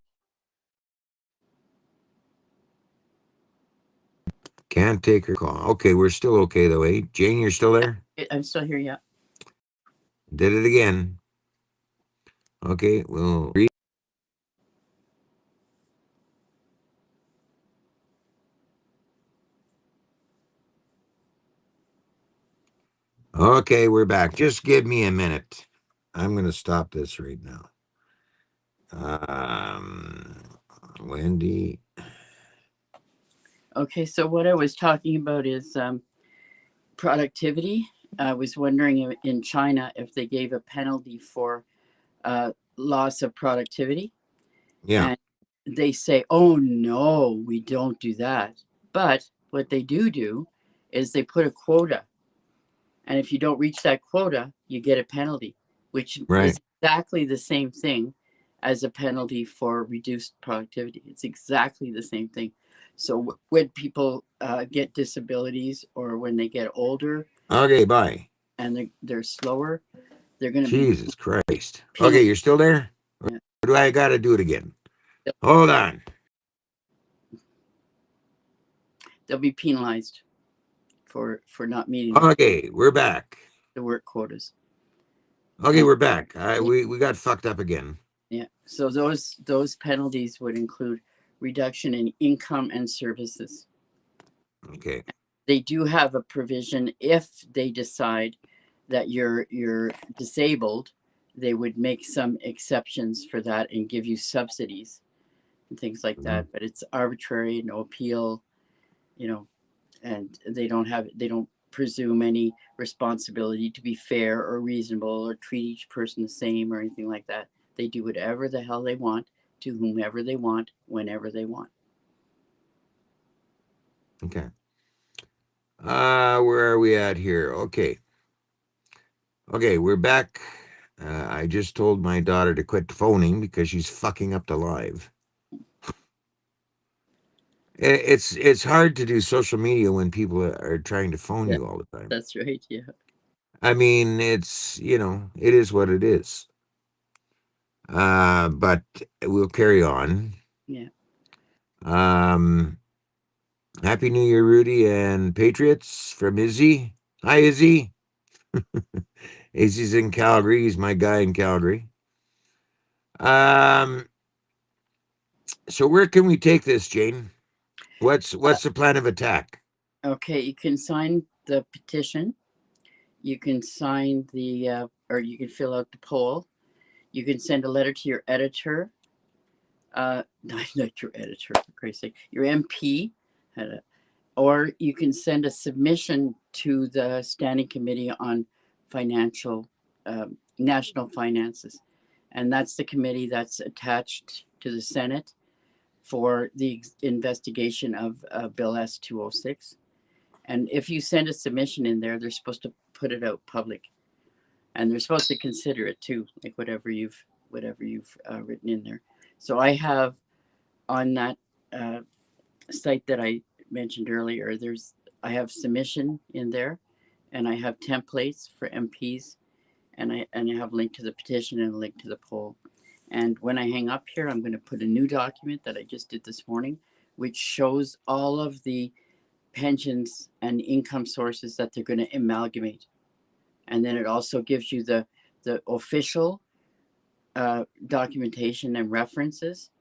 S3: can't take her call. Okay, we're still okay though, eh? Jane, you're still there?
S4: I'm still here. Yeah.
S3: Did it again. Okay, we'll read. Okay, we're back. Just give me a minute. I'm going to stop this right now. Wendy.
S4: Okay. So what I was talking about is productivity. I was wondering in China if they gave a penalty for loss of productivity,
S3: Yeah,
S4: and they say, "Oh no, we don't do that." But what they do is they put a quota, and if you don't reach that quota, you get a penalty, which
S3: right.
S4: is exactly the same thing as a penalty for reduced productivity. It's exactly the same thing. So when people get disabilities or when they get older
S3: Okay, bye.
S4: and they're slower, they're going to be
S3: Jesus Christ. Okay,
S4: penalized.
S3: you're still there? Or
S4: Yeah.
S3: do I got to do it again? Hold on.
S4: They'll be penalized for not meeting
S3: Okay, we're back.
S4: the work quotas.
S3: Okay,
S4: And
S3: we're back.
S4: yeah,
S3: We got fucked up again.
S4: yeah. So those penalties would include reduction in income and services.
S3: Okay.
S4: They do have a provision if they decide that you're disabled, they would make some exceptions for that and give you subsidies and things like
S3: Mhm.
S4: that. But it's arbitrary, no appeal, you know, and they don't presume any responsibility to be fair or reasonable or treat each person the same or anything like that. They do whatever the hell they want to whomever they want whenever they want.
S3: Okay. Where are we at here? Okay. Okay, we're back. I just told my daughter to quit phoning because she's fucking up the live. It's hard to do social media when people are trying to phone
S4: Yeah,
S3: you all the time.
S4: that's right. Yeah.
S3: I mean, it is what it is. But we'll carry on.
S4: Yeah.
S3: Um, Happy New Year, Rudy and Patriots from Izzy. Hi, Izzy. Izzy's in Calgary. He's my guy in Calgary. Um, so where can we take this, Jane?
S4: Uh,
S3: What's the plan of attack?
S4: okay, you can sign the petition. You can sign or you can fill out the poll. You can send a letter to your editor. Not your editor, for Christ's sake, your MP. Or you can send a submission to the Standing Committee on Financial, National Finances. And that's the committee that's attached to the Senate for the investigation of Bill S 206. And if you send a submission in there, they're supposed to put it out public, and they're supposed to consider it too, like whatever you've written in there. So I have on that uh, site that I mentioned earlier. I have submission in there, and I have templates for MPs, and I have a link to the petition and a link to the poll. And when I hang up here, I'm going to put a new document that I just did this morning, which shows all of the pensions and income sources that they're going to amalgamate. And then it also gives you the official documentation and references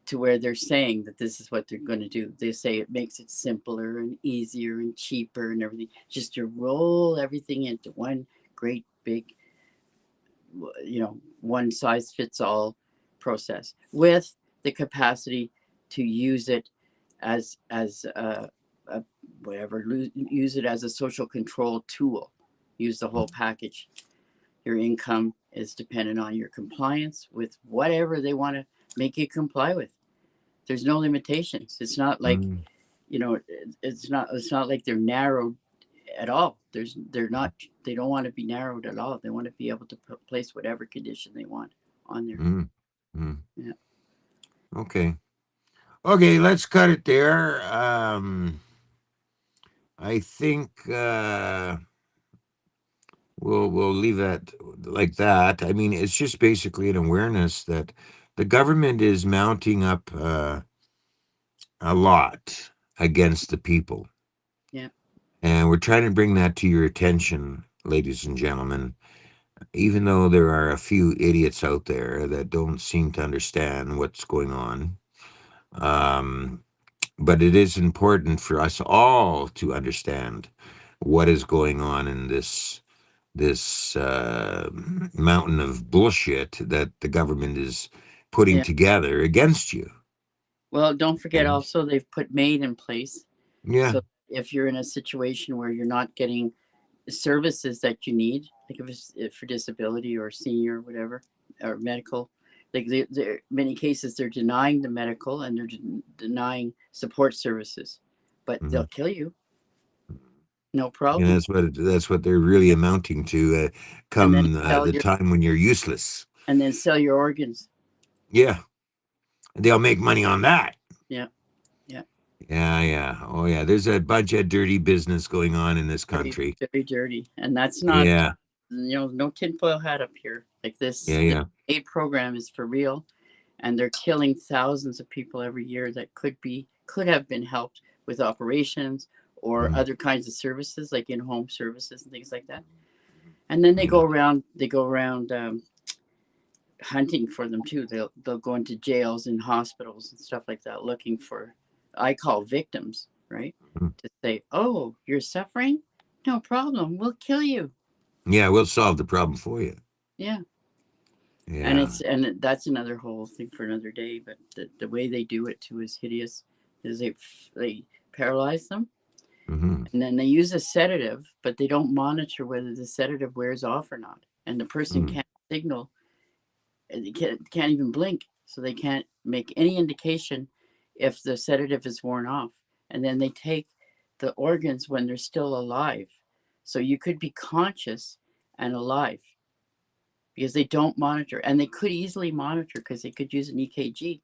S4: to where they're saying that this is what they're going to do. They say it makes it simpler and easier and cheaper and everything, just to roll everything into one great big, one size fits all process with the capacity to use it as a whatever, use it as a social control tool. Use the whole package. Your income is dependent on your compliance with whatever they want to make you comply with. There's no limitations. It's not like,
S3: Mm,
S4: it's not like they're narrowed at all. They don't want to be narrowed at all. They want to be able to place whatever condition they want on there.
S3: Mm, mm.
S4: Yeah.
S3: Okay. Okay, let's cut it there. I think we'll leave that like that. I mean, it's just basically an awareness that the government is mounting up a lot against the people.
S4: Yeah.
S3: And we're trying to bring that to your attention, ladies and gentlemen, even though there are a few idiots out there that don't seem to understand what's going on. Um, but it is important for us all to understand what is going on in this mountain of bullshit that the government is putting
S4: Yeah.
S3: together against you.
S4: Well, don't forget
S3: Okay?
S4: also they've put MAID in place.
S3: Yeah.
S4: So if you're in a situation where you're not getting the services that you need, like if it's for disability or senior or whatever, or medical, like many cases they're denying the medical and they're denying support services, but
S3: Mhm.
S4: they'll kill you, no
S3: And
S4: problem.
S3: that's what they're really amounting to
S4: And then
S3: come
S4: sell
S3: the
S4: your
S3: time when you're useless.
S4: and then sell your organs.
S3: Yeah. They'll make money on that.
S4: Yeah. Yeah.
S3: Yeah, yeah. Oh, yeah. There's a bunch of dirty business going on in this
S4: Very,
S3: country.
S4: very dirty. And that's not,
S3: Yeah,
S4: no tinfoil hat up here. Like
S3: yeah,
S4: this
S3: yeah.
S4: aid program is for real, and they're killing thousands of people every year that could have been helped with operations or
S3: Mm,
S4: other kinds of services like in-home services and things like that. And then
S3: yeah.
S4: they go around hunting for them too. They'll go into jails and hospitals and stuff like that looking for, I call victims, right?
S3: Mm.
S4: To say, oh, you're suffering, no problem, we'll kill you.
S3: Yeah, we'll solve the problem for you.
S4: Yeah.
S3: Yeah.
S4: And that's another whole thing for another day. But the way they do it too is hideous. Is they paralyze them,
S3: Hmm.
S4: and then they use a sedative, but they don't monitor whether the sedative wears off or not. And the person
S3: Mm.
S4: can't signal, and they can't even blink, so they can't make any indication if the sedative is worn off. And then they take the organs when they're still alive, so you could be conscious and alive because they don't monitor, and they could easily monitor because they could use an EKG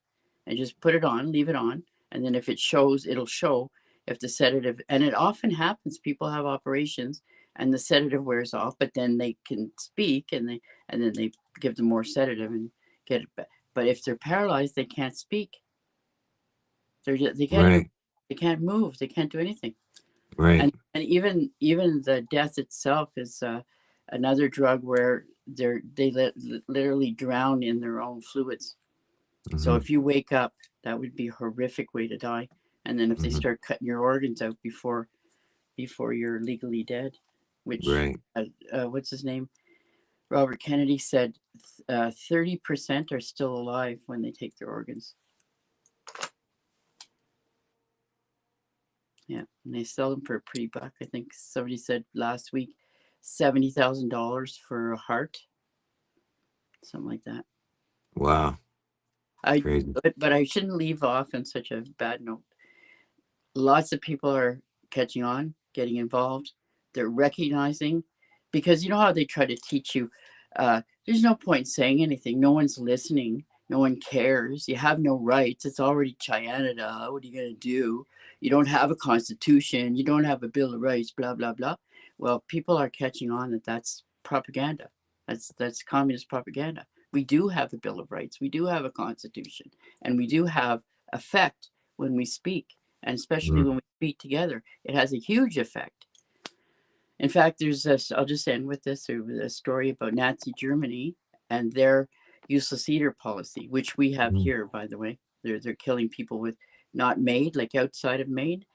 S4: and just put it on, leave it on, and then if it shows, it'll show if the sedative. And it often happens. People have operations and the sedative wears off, but then they can speak, and then they give them more sedative and get it back. But if they're paralyzed, they can't speak. They can't even
S3: Right,
S4: they can't move. They can't do anything.
S3: right.
S4: And even the death itself is another drug where literally drown in their own fluids. So
S3: Hmm.
S4: if you wake up, that would be a horrific way to die. And then if they
S3: Hmm.
S4: start cutting your organs out before you're legally dead, which
S3: Right.
S4: what's his name? Robert Kennedy said 30% are still alive when they take their organs. Yeah, and they sell them for a pretty buck. I think somebody said last week, $70,000 for a heart, something like that.
S3: Wow.
S4: I
S3: Crazy.
S4: but I shouldn't leave off on such a bad note. Lots of people are catching on, getting involved. They're recognizing, because you know how they try to teach you, there's no point saying anything. No one's listening. No one cares. You have no rights. It's already Canada. What are you going to do? You don't have a constitution. You don't have a Bill of Rights, blah, blah, blah. Well, people are catching on that that's propaganda. That's communist propaganda. We do have a Bill of Rights. We do have a constitution. And we do have effect when we speak, and especially
S3: Mm.
S4: when we speak together, it has a huge effect. In fact, I'll just end with this, a story about Nazi Germany and their useless eater policy, which we have
S3: Mm.
S4: here, by the way. They're killing people with not made, like outside of made,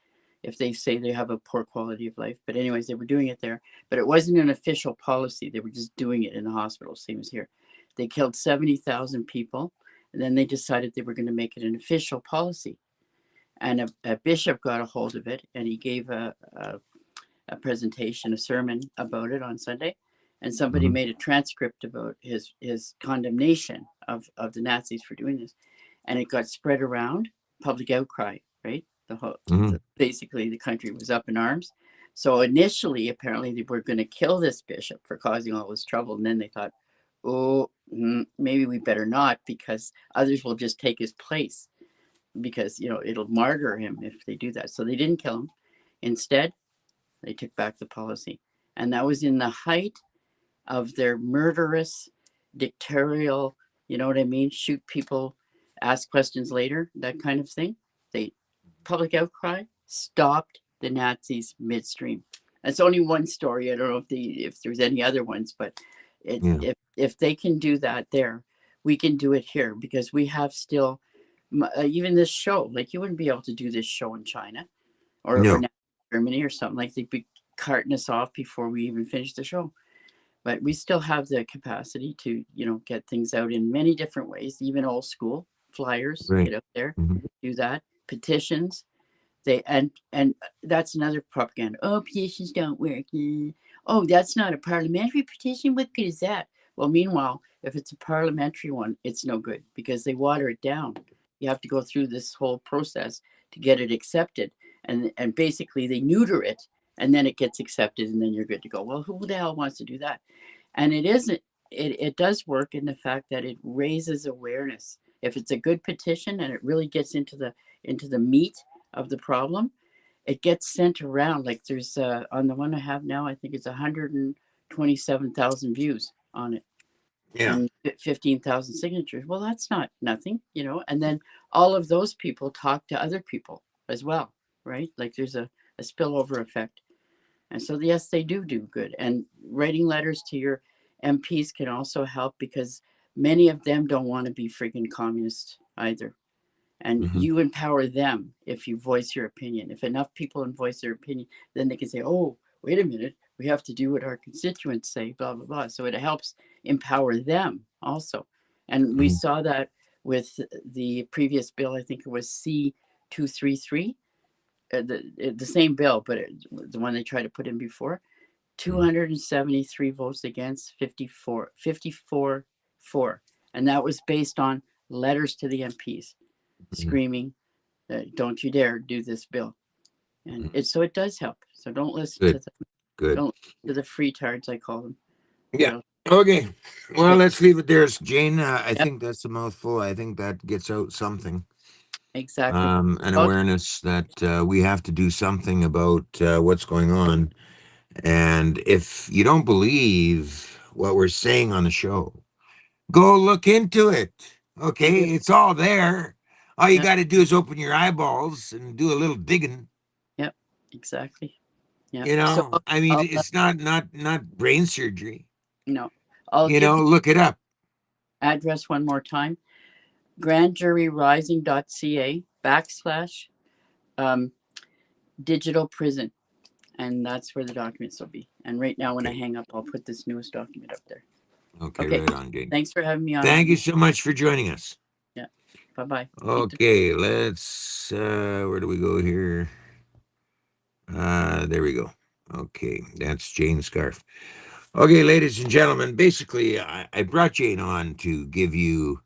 S4: if they say they have a poor quality of life. But anyways, they were doing it there. But it wasn't an official policy. They were just doing it in the hospital, same as here. They killed 70,000 people, and then they decided they were going to make it an official policy. And a bishop got a hold of it, and he gave a presentation, a sermon about it on Sunday, and somebody
S3: Mhm.
S4: made a transcript about his condemnation of the Nazis for doing this, and it got spread around, public outcry, right?
S3: Mhm.
S4: Basically the country was up in arms. So initially, apparently, they were going to kill this bishop for causing all this trouble. And then they thought, oh, maybe we better not, because others will just take his place, because, it'll martyr him if they do that. So they didn't kill him. Instead, they took back the policy. And that was in the height of their murderous, dictatorial, you know what I mean? Shoot people, ask questions later, that kind of thing. They public outcry stopped the Nazis midstream. That's only one story. I don't know if there's any other ones, but
S3: Yeah.
S4: if they can do that there, we can do it here, because we have still even this show. Like, you wouldn't be able to do this show in China or
S3: No.
S4: now Germany or something. Like, they'd be carting us off before we even finish the show. But we still have the capacity to, get things out in many different ways, even old school flyers,
S3: Right.
S4: get out there,
S3: Hmm.
S4: do that, petitions. And that's another propaganda. Oh, petitions don't work. Oh, that's not a parliamentary petition. What good is that? Well, meanwhile, if it's a parliamentary one, it's no good, because they water it down. You have to go through this whole process to get it accepted, and basically they neuter it, and then it gets accepted, and then you're good to go. Well, who the hell wants to do that? And it isn't. It does work in the fact that it raises awareness. If it's a good petition and it really gets into the meat of the problem, it gets sent around. Like, there's on the one I have now, I think it's 127,000 views on it,
S3: Yeah.
S4: and 15,000 signatures. Well, that's not nothing. And then all of those people talk to other people as well, right? Like, there's a spillover effect. And so, yes, they do good. And writing letters to your MPs can also help, because many of them don't want to be freaking communists either. And
S3: Hmm.
S4: you empower them if you voice your opinion. If enough people voice their opinion, then they can say, oh, wait a minute, we have to do what our constituents say, blah, blah, blah. So it helps empower them also. And we
S3: Hmm.
S4: saw that with the previous bill. I think it was C-233, the same bill, but the one they tried to put in before. 273 votes against, 54 for. And that was based on letters to the MPs
S3: Hmm.
S4: screaming, "Don't you dare do this bill!" And it does help. So don't listen to
S3: Good.
S4: the
S3: Good.
S4: don't listen to the freetards, I call them.
S3: Yeah. Okay. Well,
S4: Okay.
S3: let's leave it there, Jane. I
S4: Yep.
S3: think that's a mouthful. I think that gets out something.
S4: Exactly.
S3: An
S4: Okay.
S3: awareness that we have to do something about what's going on. And if you don't believe what we're saying on the show, go look into it. Okay,
S4: Do.
S3: it's all there. All you
S4: Yep.
S3: got to do is open your eyeballs and do a little digging.
S4: Yep. Exactly. Yep.
S3: You
S4: So
S3: know, I mean,
S4: I'll
S3: it's not brain surgery.
S4: you know I'll
S3: You
S4: give
S3: know,
S4: the
S3: look it up.
S4: address one more time: grandjuryrising.ca / digital prison, and that's where the documents will be. And right now, when I
S3: Okay,
S4: hang up, I'll put this newest document up there.
S3: okay,
S4: Okay.
S3: right on, Jane.
S4: Thanks for having me on,
S3: Thank you
S4: Adam.
S3: so much for joining us.
S4: Yeah. Bye bye. Keep the
S3: Okay, let's. Where do we go here? There we go. Okay, that's Jane Scarf. Okay, ladies and gentlemen, basically, I brought Jane on to give you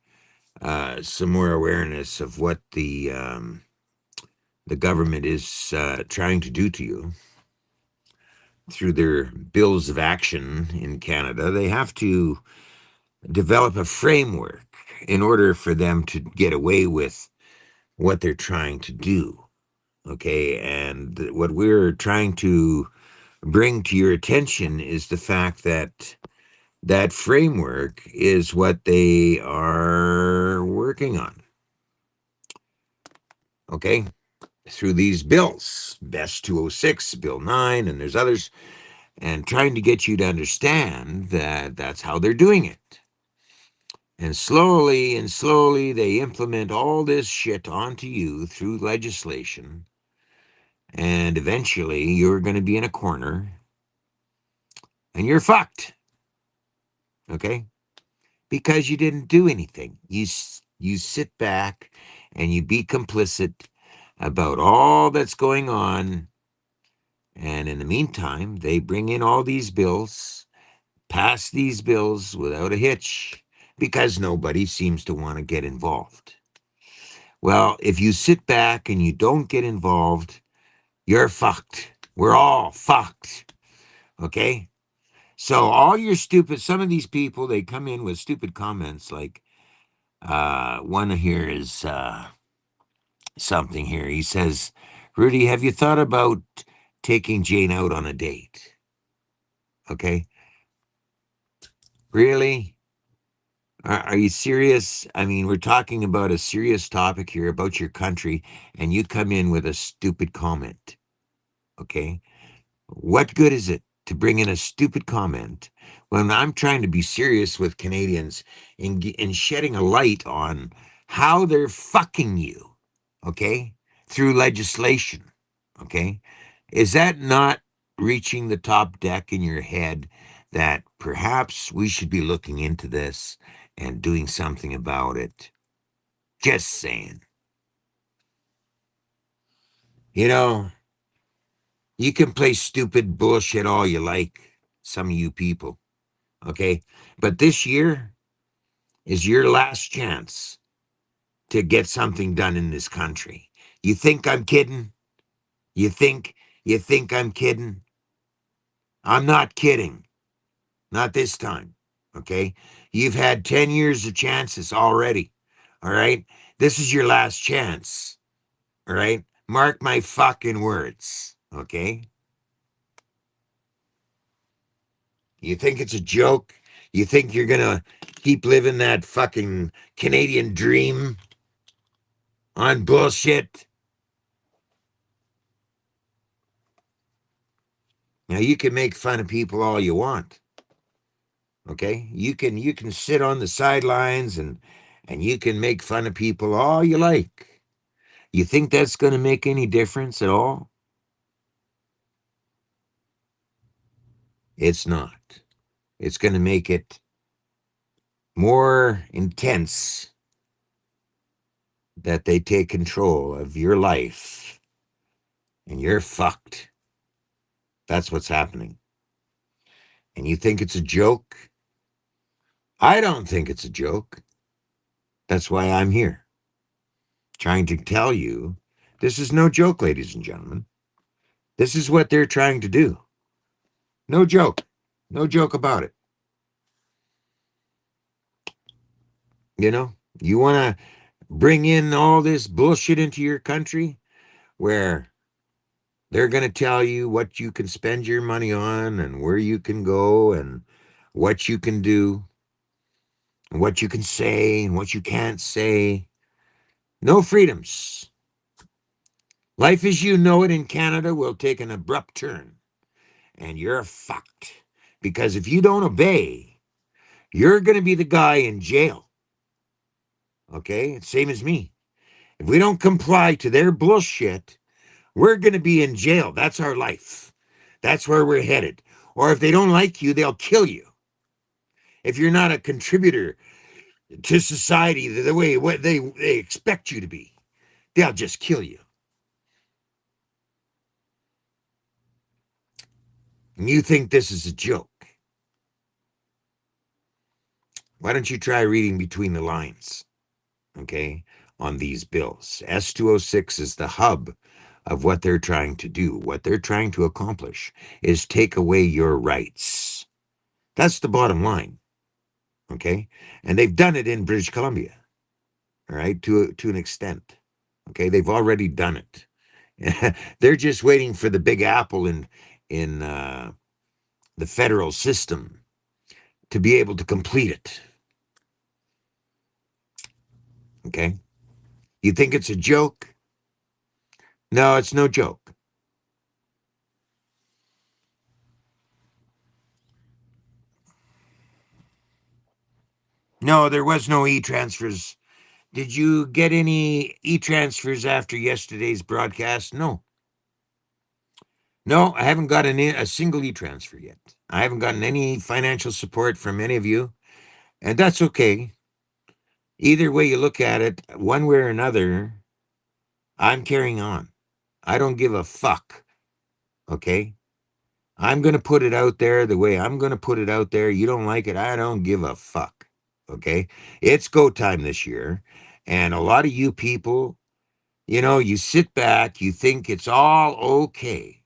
S3: some more awareness of what the government is trying to do to you through their bills of action in Canada. They have to develop a framework in order for them to get away with what they're trying to do. Okay, and what we're trying to bring to your attention is the fact that that framework is what they are working on. Okay, through these bills, Best 206, Bill 9, and there's others, and trying to get you to understand that that's how they're doing it. And slowly, they implement all this shit onto you through legislation. And eventually, you're going to be in a corner and you're fucked. Okay? Because you didn't do anything. You sit back and you be complicit about all that's going on. And in the meantime, they bring in all these bills, pass these bills without a hitch, because nobody seems to want to get involved. Well, if you sit back and you don't get involved, you're fucked. We're all fucked. Okay? So all your stupid, some of these people, they come in with stupid comments like, one here is something here. He says, Rudy, have you thought about taking Jane out on a date? Okay. Really? Are you serious? I mean, we're talking about a serious topic here about your country, and you come in with a stupid comment. Okay. What good is it to bring in a stupid comment when I'm trying to be serious with Canadians in shedding a light on how they're fucking you, okay, through legislation, okay? Is that not reaching the top deck in your head that perhaps we should be looking into this and doing something about it? Just saying. You know, you can play stupid bullshit all you like, some of you people. Okay. But this year is your last chance to get something done in this country. You think I'm kidding? You think I'm kidding? I'm not kidding. Not this time. Okay. You've had 10 years of chances already. All right. This is your last chance. All right. Mark my fucking words. Okay. You think it's a joke? You think you're gonna keep living that fucking Canadian dream on bullshit? Now you can make fun of people all you want. Okay? You can sit on the sidelines and you can make fun of people all you like. You think that's going to make any difference at all? It's not. It's going to make it more intense that they take control of your life and you're fucked. That's what's happening. And you think it's a joke? I don't think it's a joke. That's why I'm here, trying to tell you this is no joke, ladies and gentlemen. This is what they're trying to do. No joke. No joke about it. You know, you want to bring in all this bullshit into your country where they're going to tell you what you can spend your money on and where you can go and what you can do and what you can say and what you can't say. No freedoms. Life as you know it in Canada will take an abrupt turn, and you're fucked. Because if you don't obey, you're going to be the guy in jail. Okay? It's same as me. If we don't comply to their bullshit, we're going to be in jail. That's our life. That's where we're headed. Or if they don't like you, they'll kill you. If you're not a contributor to society the way what they expect you to be, they'll just kill you. And you think this is a joke. Why don't you try reading between the lines, okay, on these bills? S206 is the hub of what they're trying to do. What they're trying to accomplish is take away your rights. That's the bottom line, okay? And they've done it in British Columbia, all right, to an extent. Okay, they've already done it. They're just waiting for the big apple in the federal system to be able to complete it. Okay? You think it's a joke? No, it's no joke. No, there was no e-transfers. Did you get any e-transfers after yesterday's broadcast? No. No, I haven't gotten a single e-transfer yet. I haven't gotten any financial support from any of you, and that's okay. Either way you look at it, one way or another, I'm carrying on. I don't give a fuck, okay? I'm going to put it out there the way I'm going to put it out there. You don't like it, I don't give a fuck, okay? It's go time this year, and a lot of you people, you sit back, you think it's all okay.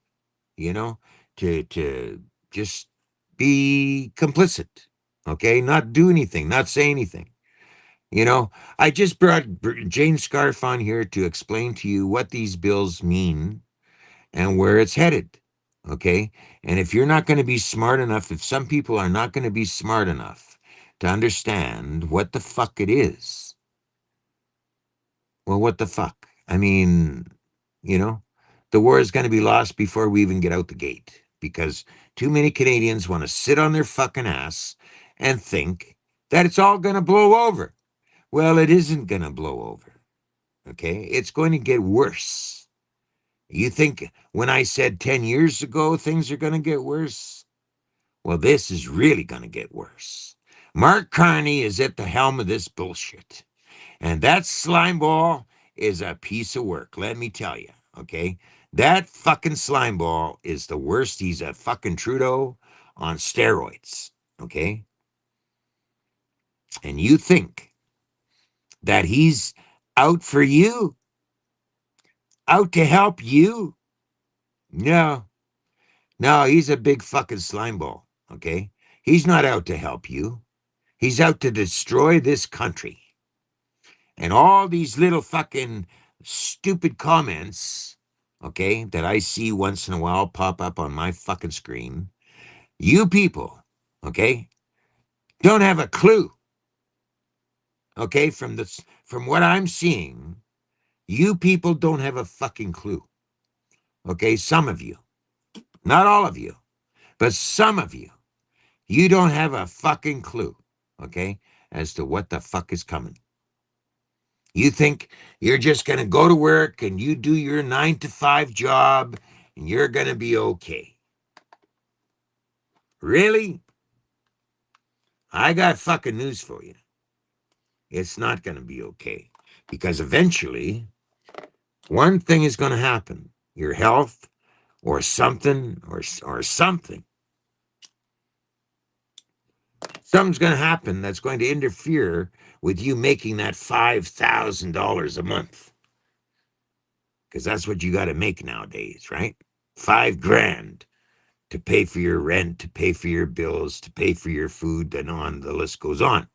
S3: you know, to just be complicit, okay? Not do anything, not say anything. You know, I just brought Jane Scarf on here to explain to you what these bills mean and where it's headed, okay? And if you're not going to be smart enough, if some people are not going to be smart enough to understand what the fuck it is, well, what the fuck? I mean, you know, the war is going to be lost before we even get out the gate because too many Canadians want to sit on their fucking ass and think that it's all going to blow over. Well, it isn't going to blow over. Okay? It's going to get worse. You think when I said 10 years ago things are going to get worse? Well, this is really going to get worse. Mark Carney is at the helm of this bullshit. And that slime ball is a piece of work, let me tell you. Okay? That fucking slime ball is the worst. He's a fucking Trudeau on steroids. Okay? And you think that he's out for you? Out to help you? No. No, he's a big fucking slime ball, okay? He's not out to help you. He's out to destroy this country. And all these little fucking stupid comments, okay, that I see once in a while pop up on my fucking screen, you people, okay, don't have a clue, okay, from what I'm seeing, you people don't have a fucking clue, okay? Some of you, not all of you, but some of you. You don't have a fucking clue, okay, as to what the fuck is coming. You think you're just going to go to work and you do your 9 to 5 job and you're going to be okay. Really? I got fucking news for you. It's not going to be okay because eventually one thing is going to happen. Your health or something or something. Something's going to happen that's going to interfere with you making that $5,000 a month. Because that's what you got to make nowadays, right? $5,000 to pay for your rent, to pay for your bills, to pay for your food, and on the list goes on.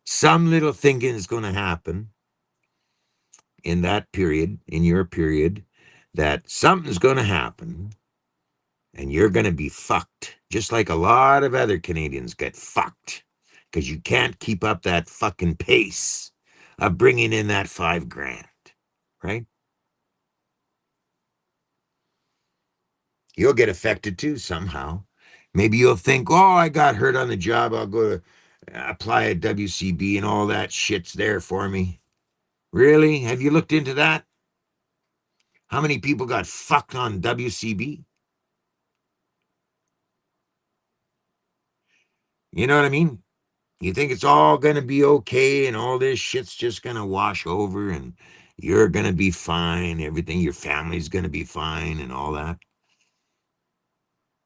S3: Some little thinking is going to happen in that period, in your period, that something's going to happen and you're going to be fucked, just like a lot of other Canadians get fucked because you can't keep up that fucking pace of bringing in that $5,000, right? You'll get affected too somehow. Maybe you'll think, oh, I got hurt on the job. I'll go to apply at WCB and all that shit's there for me. Really? Have you looked into that? How many people got fucked on WCB? You know what I mean? You think it's all going to be okay and all this shit's just going to wash over and you're going to be fine. Everything, your family's going to be fine and all that.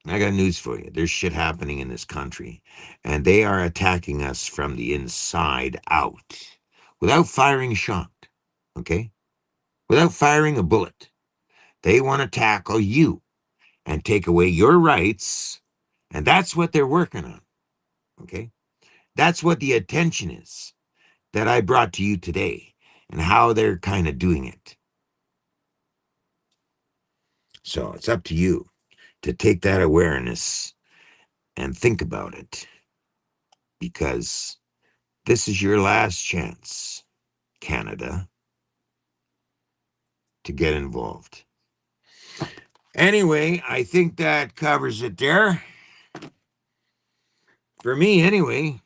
S3: I got news for you. There's shit happening in this country, and they are attacking us from the inside out without firing a shot, okay? Without firing a bullet. They want to tackle you and take away your rights, and that's what they're working on, okay? That's what the attention is that I brought to you today and how they're kind of doing it. So it's up to you to take that awareness and think about it because this is your last chance, Canada, to get involved. Anyway, I think that covers it there. For me, anyway.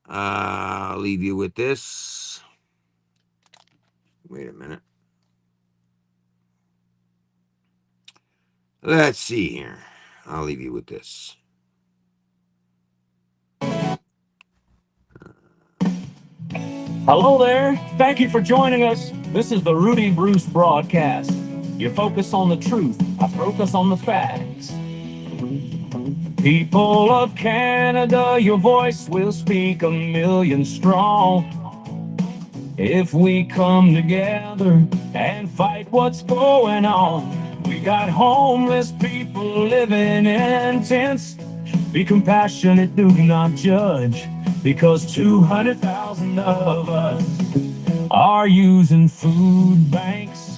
S3: I'll leave you with this. Wait a minute. Let's see here. I'll leave you with this.
S2: Hello there. Thank you for joining us. This is the Rudy Bruce broadcast. You focus on the truth. I focus on the facts. People of Canada, your voice will speak 1,000,000 strong. If we come together and fight what's going on, We got homeless people living in tents. Be compassionate, do not judge, because 200,000 of us are using food banks.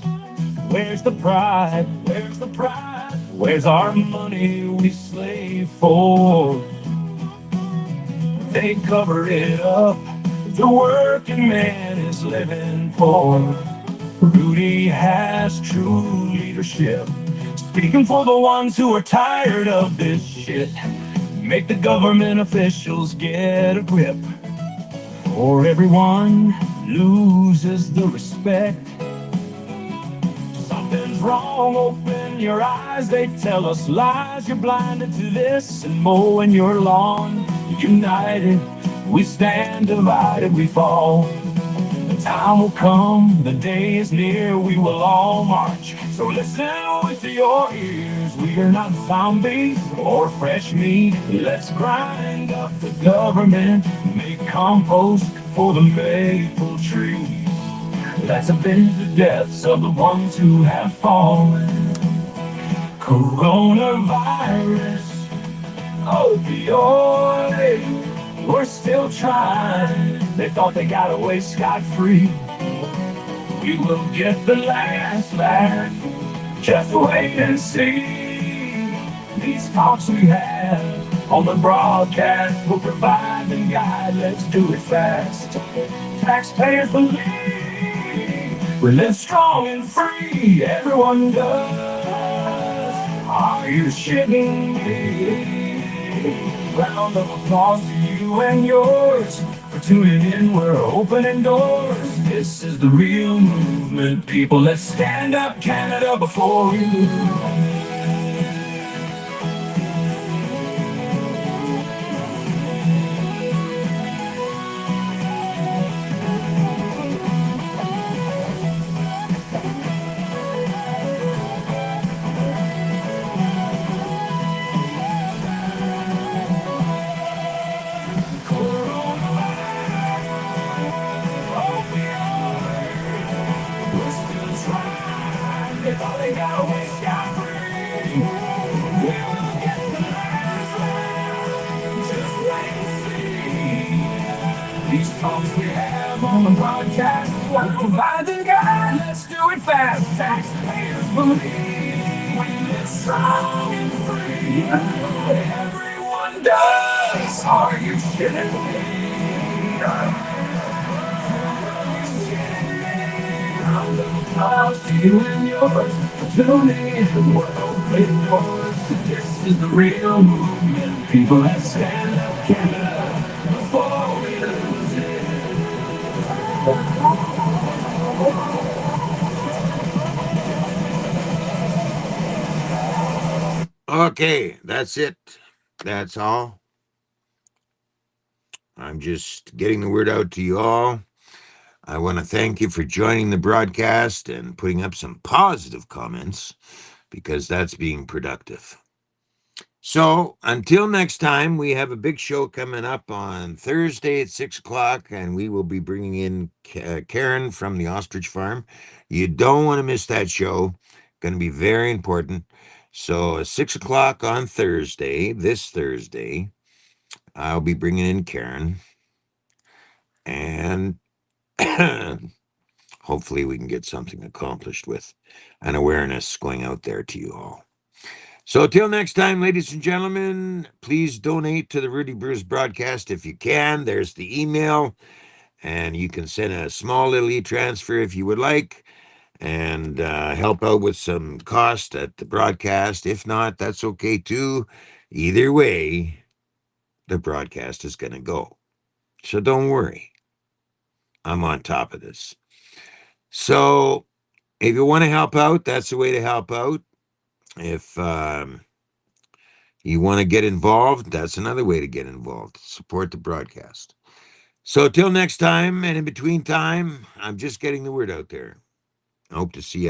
S2: Where's the pride? Where's the pride? Where's our money we slave for? They cover it up. The working man is living poor. Rudy has true leadership, speaking for the ones who are tired of this shit. Make the government officials get a grip, or everyone loses the respect. Something's wrong, open your eyes. They tell us lies, you're blinded to this and mowing your lawn. United, we stand, divided, we fall. The time will come, the day is near, we will all march. So listen with your ears, we are not zombies or fresh meat. Let's grind up the government, make compost for the maple tree. Let's avenge the deaths of the ones who have fallen. Coronavirus, opioid, we're still trying. They thought they got away scot-free. We will get the last laugh. Just wait and see. These talks we have on the broadcast will provide and guide. Let's do it fast. Taxpayers believe we live strong and free. Everyone does. Are you shitting me? Round of applause to you and yours for tuning in. We're opening doors. This is the real movement, people. Let's stand up, Canada, before we lose. They thought they got away scot-free. We'll get the last laugh. Just wait and see. These talks we have on the broadcast will provide the guide. Let's do it fast. Taxpayers believe we live strong and free. Everyone does. Are you shitting me? To you and yours, tuning in, we're open doors. This is the real movement, people that stand up, Canada, before we lose it.
S3: Okay, that's it. That's all. I'm just getting the word out to you all. I want to thank you for joining the broadcast and putting up some positive comments, because that's being productive. So until next time, we have a big show coming up on Thursday at 6 o'clock, and we will be bringing in Karen from the Ostrich Farm. You don't want to miss that show. Going to be very important. So 6 o'clock on Thursday, this Thursday, I'll be bringing in Karen, and hopefully we can get something accomplished with an awareness going out there to you all. So till next time, ladies and gentlemen, please donate to the Rudy Bruce broadcast if you can. There's the email, and you can send a small little e-transfer if you would like, and help out with some cost at the broadcast. If not, that's okay too. Either way, the broadcast is going to go. So don't worry. I'm on top of this. So if you want to help out, that's the way to help out. If you want to get involved, that's another way to get involved. Support the broadcast. So till next time, and in between time, I'm just getting the word out there. I hope to see you.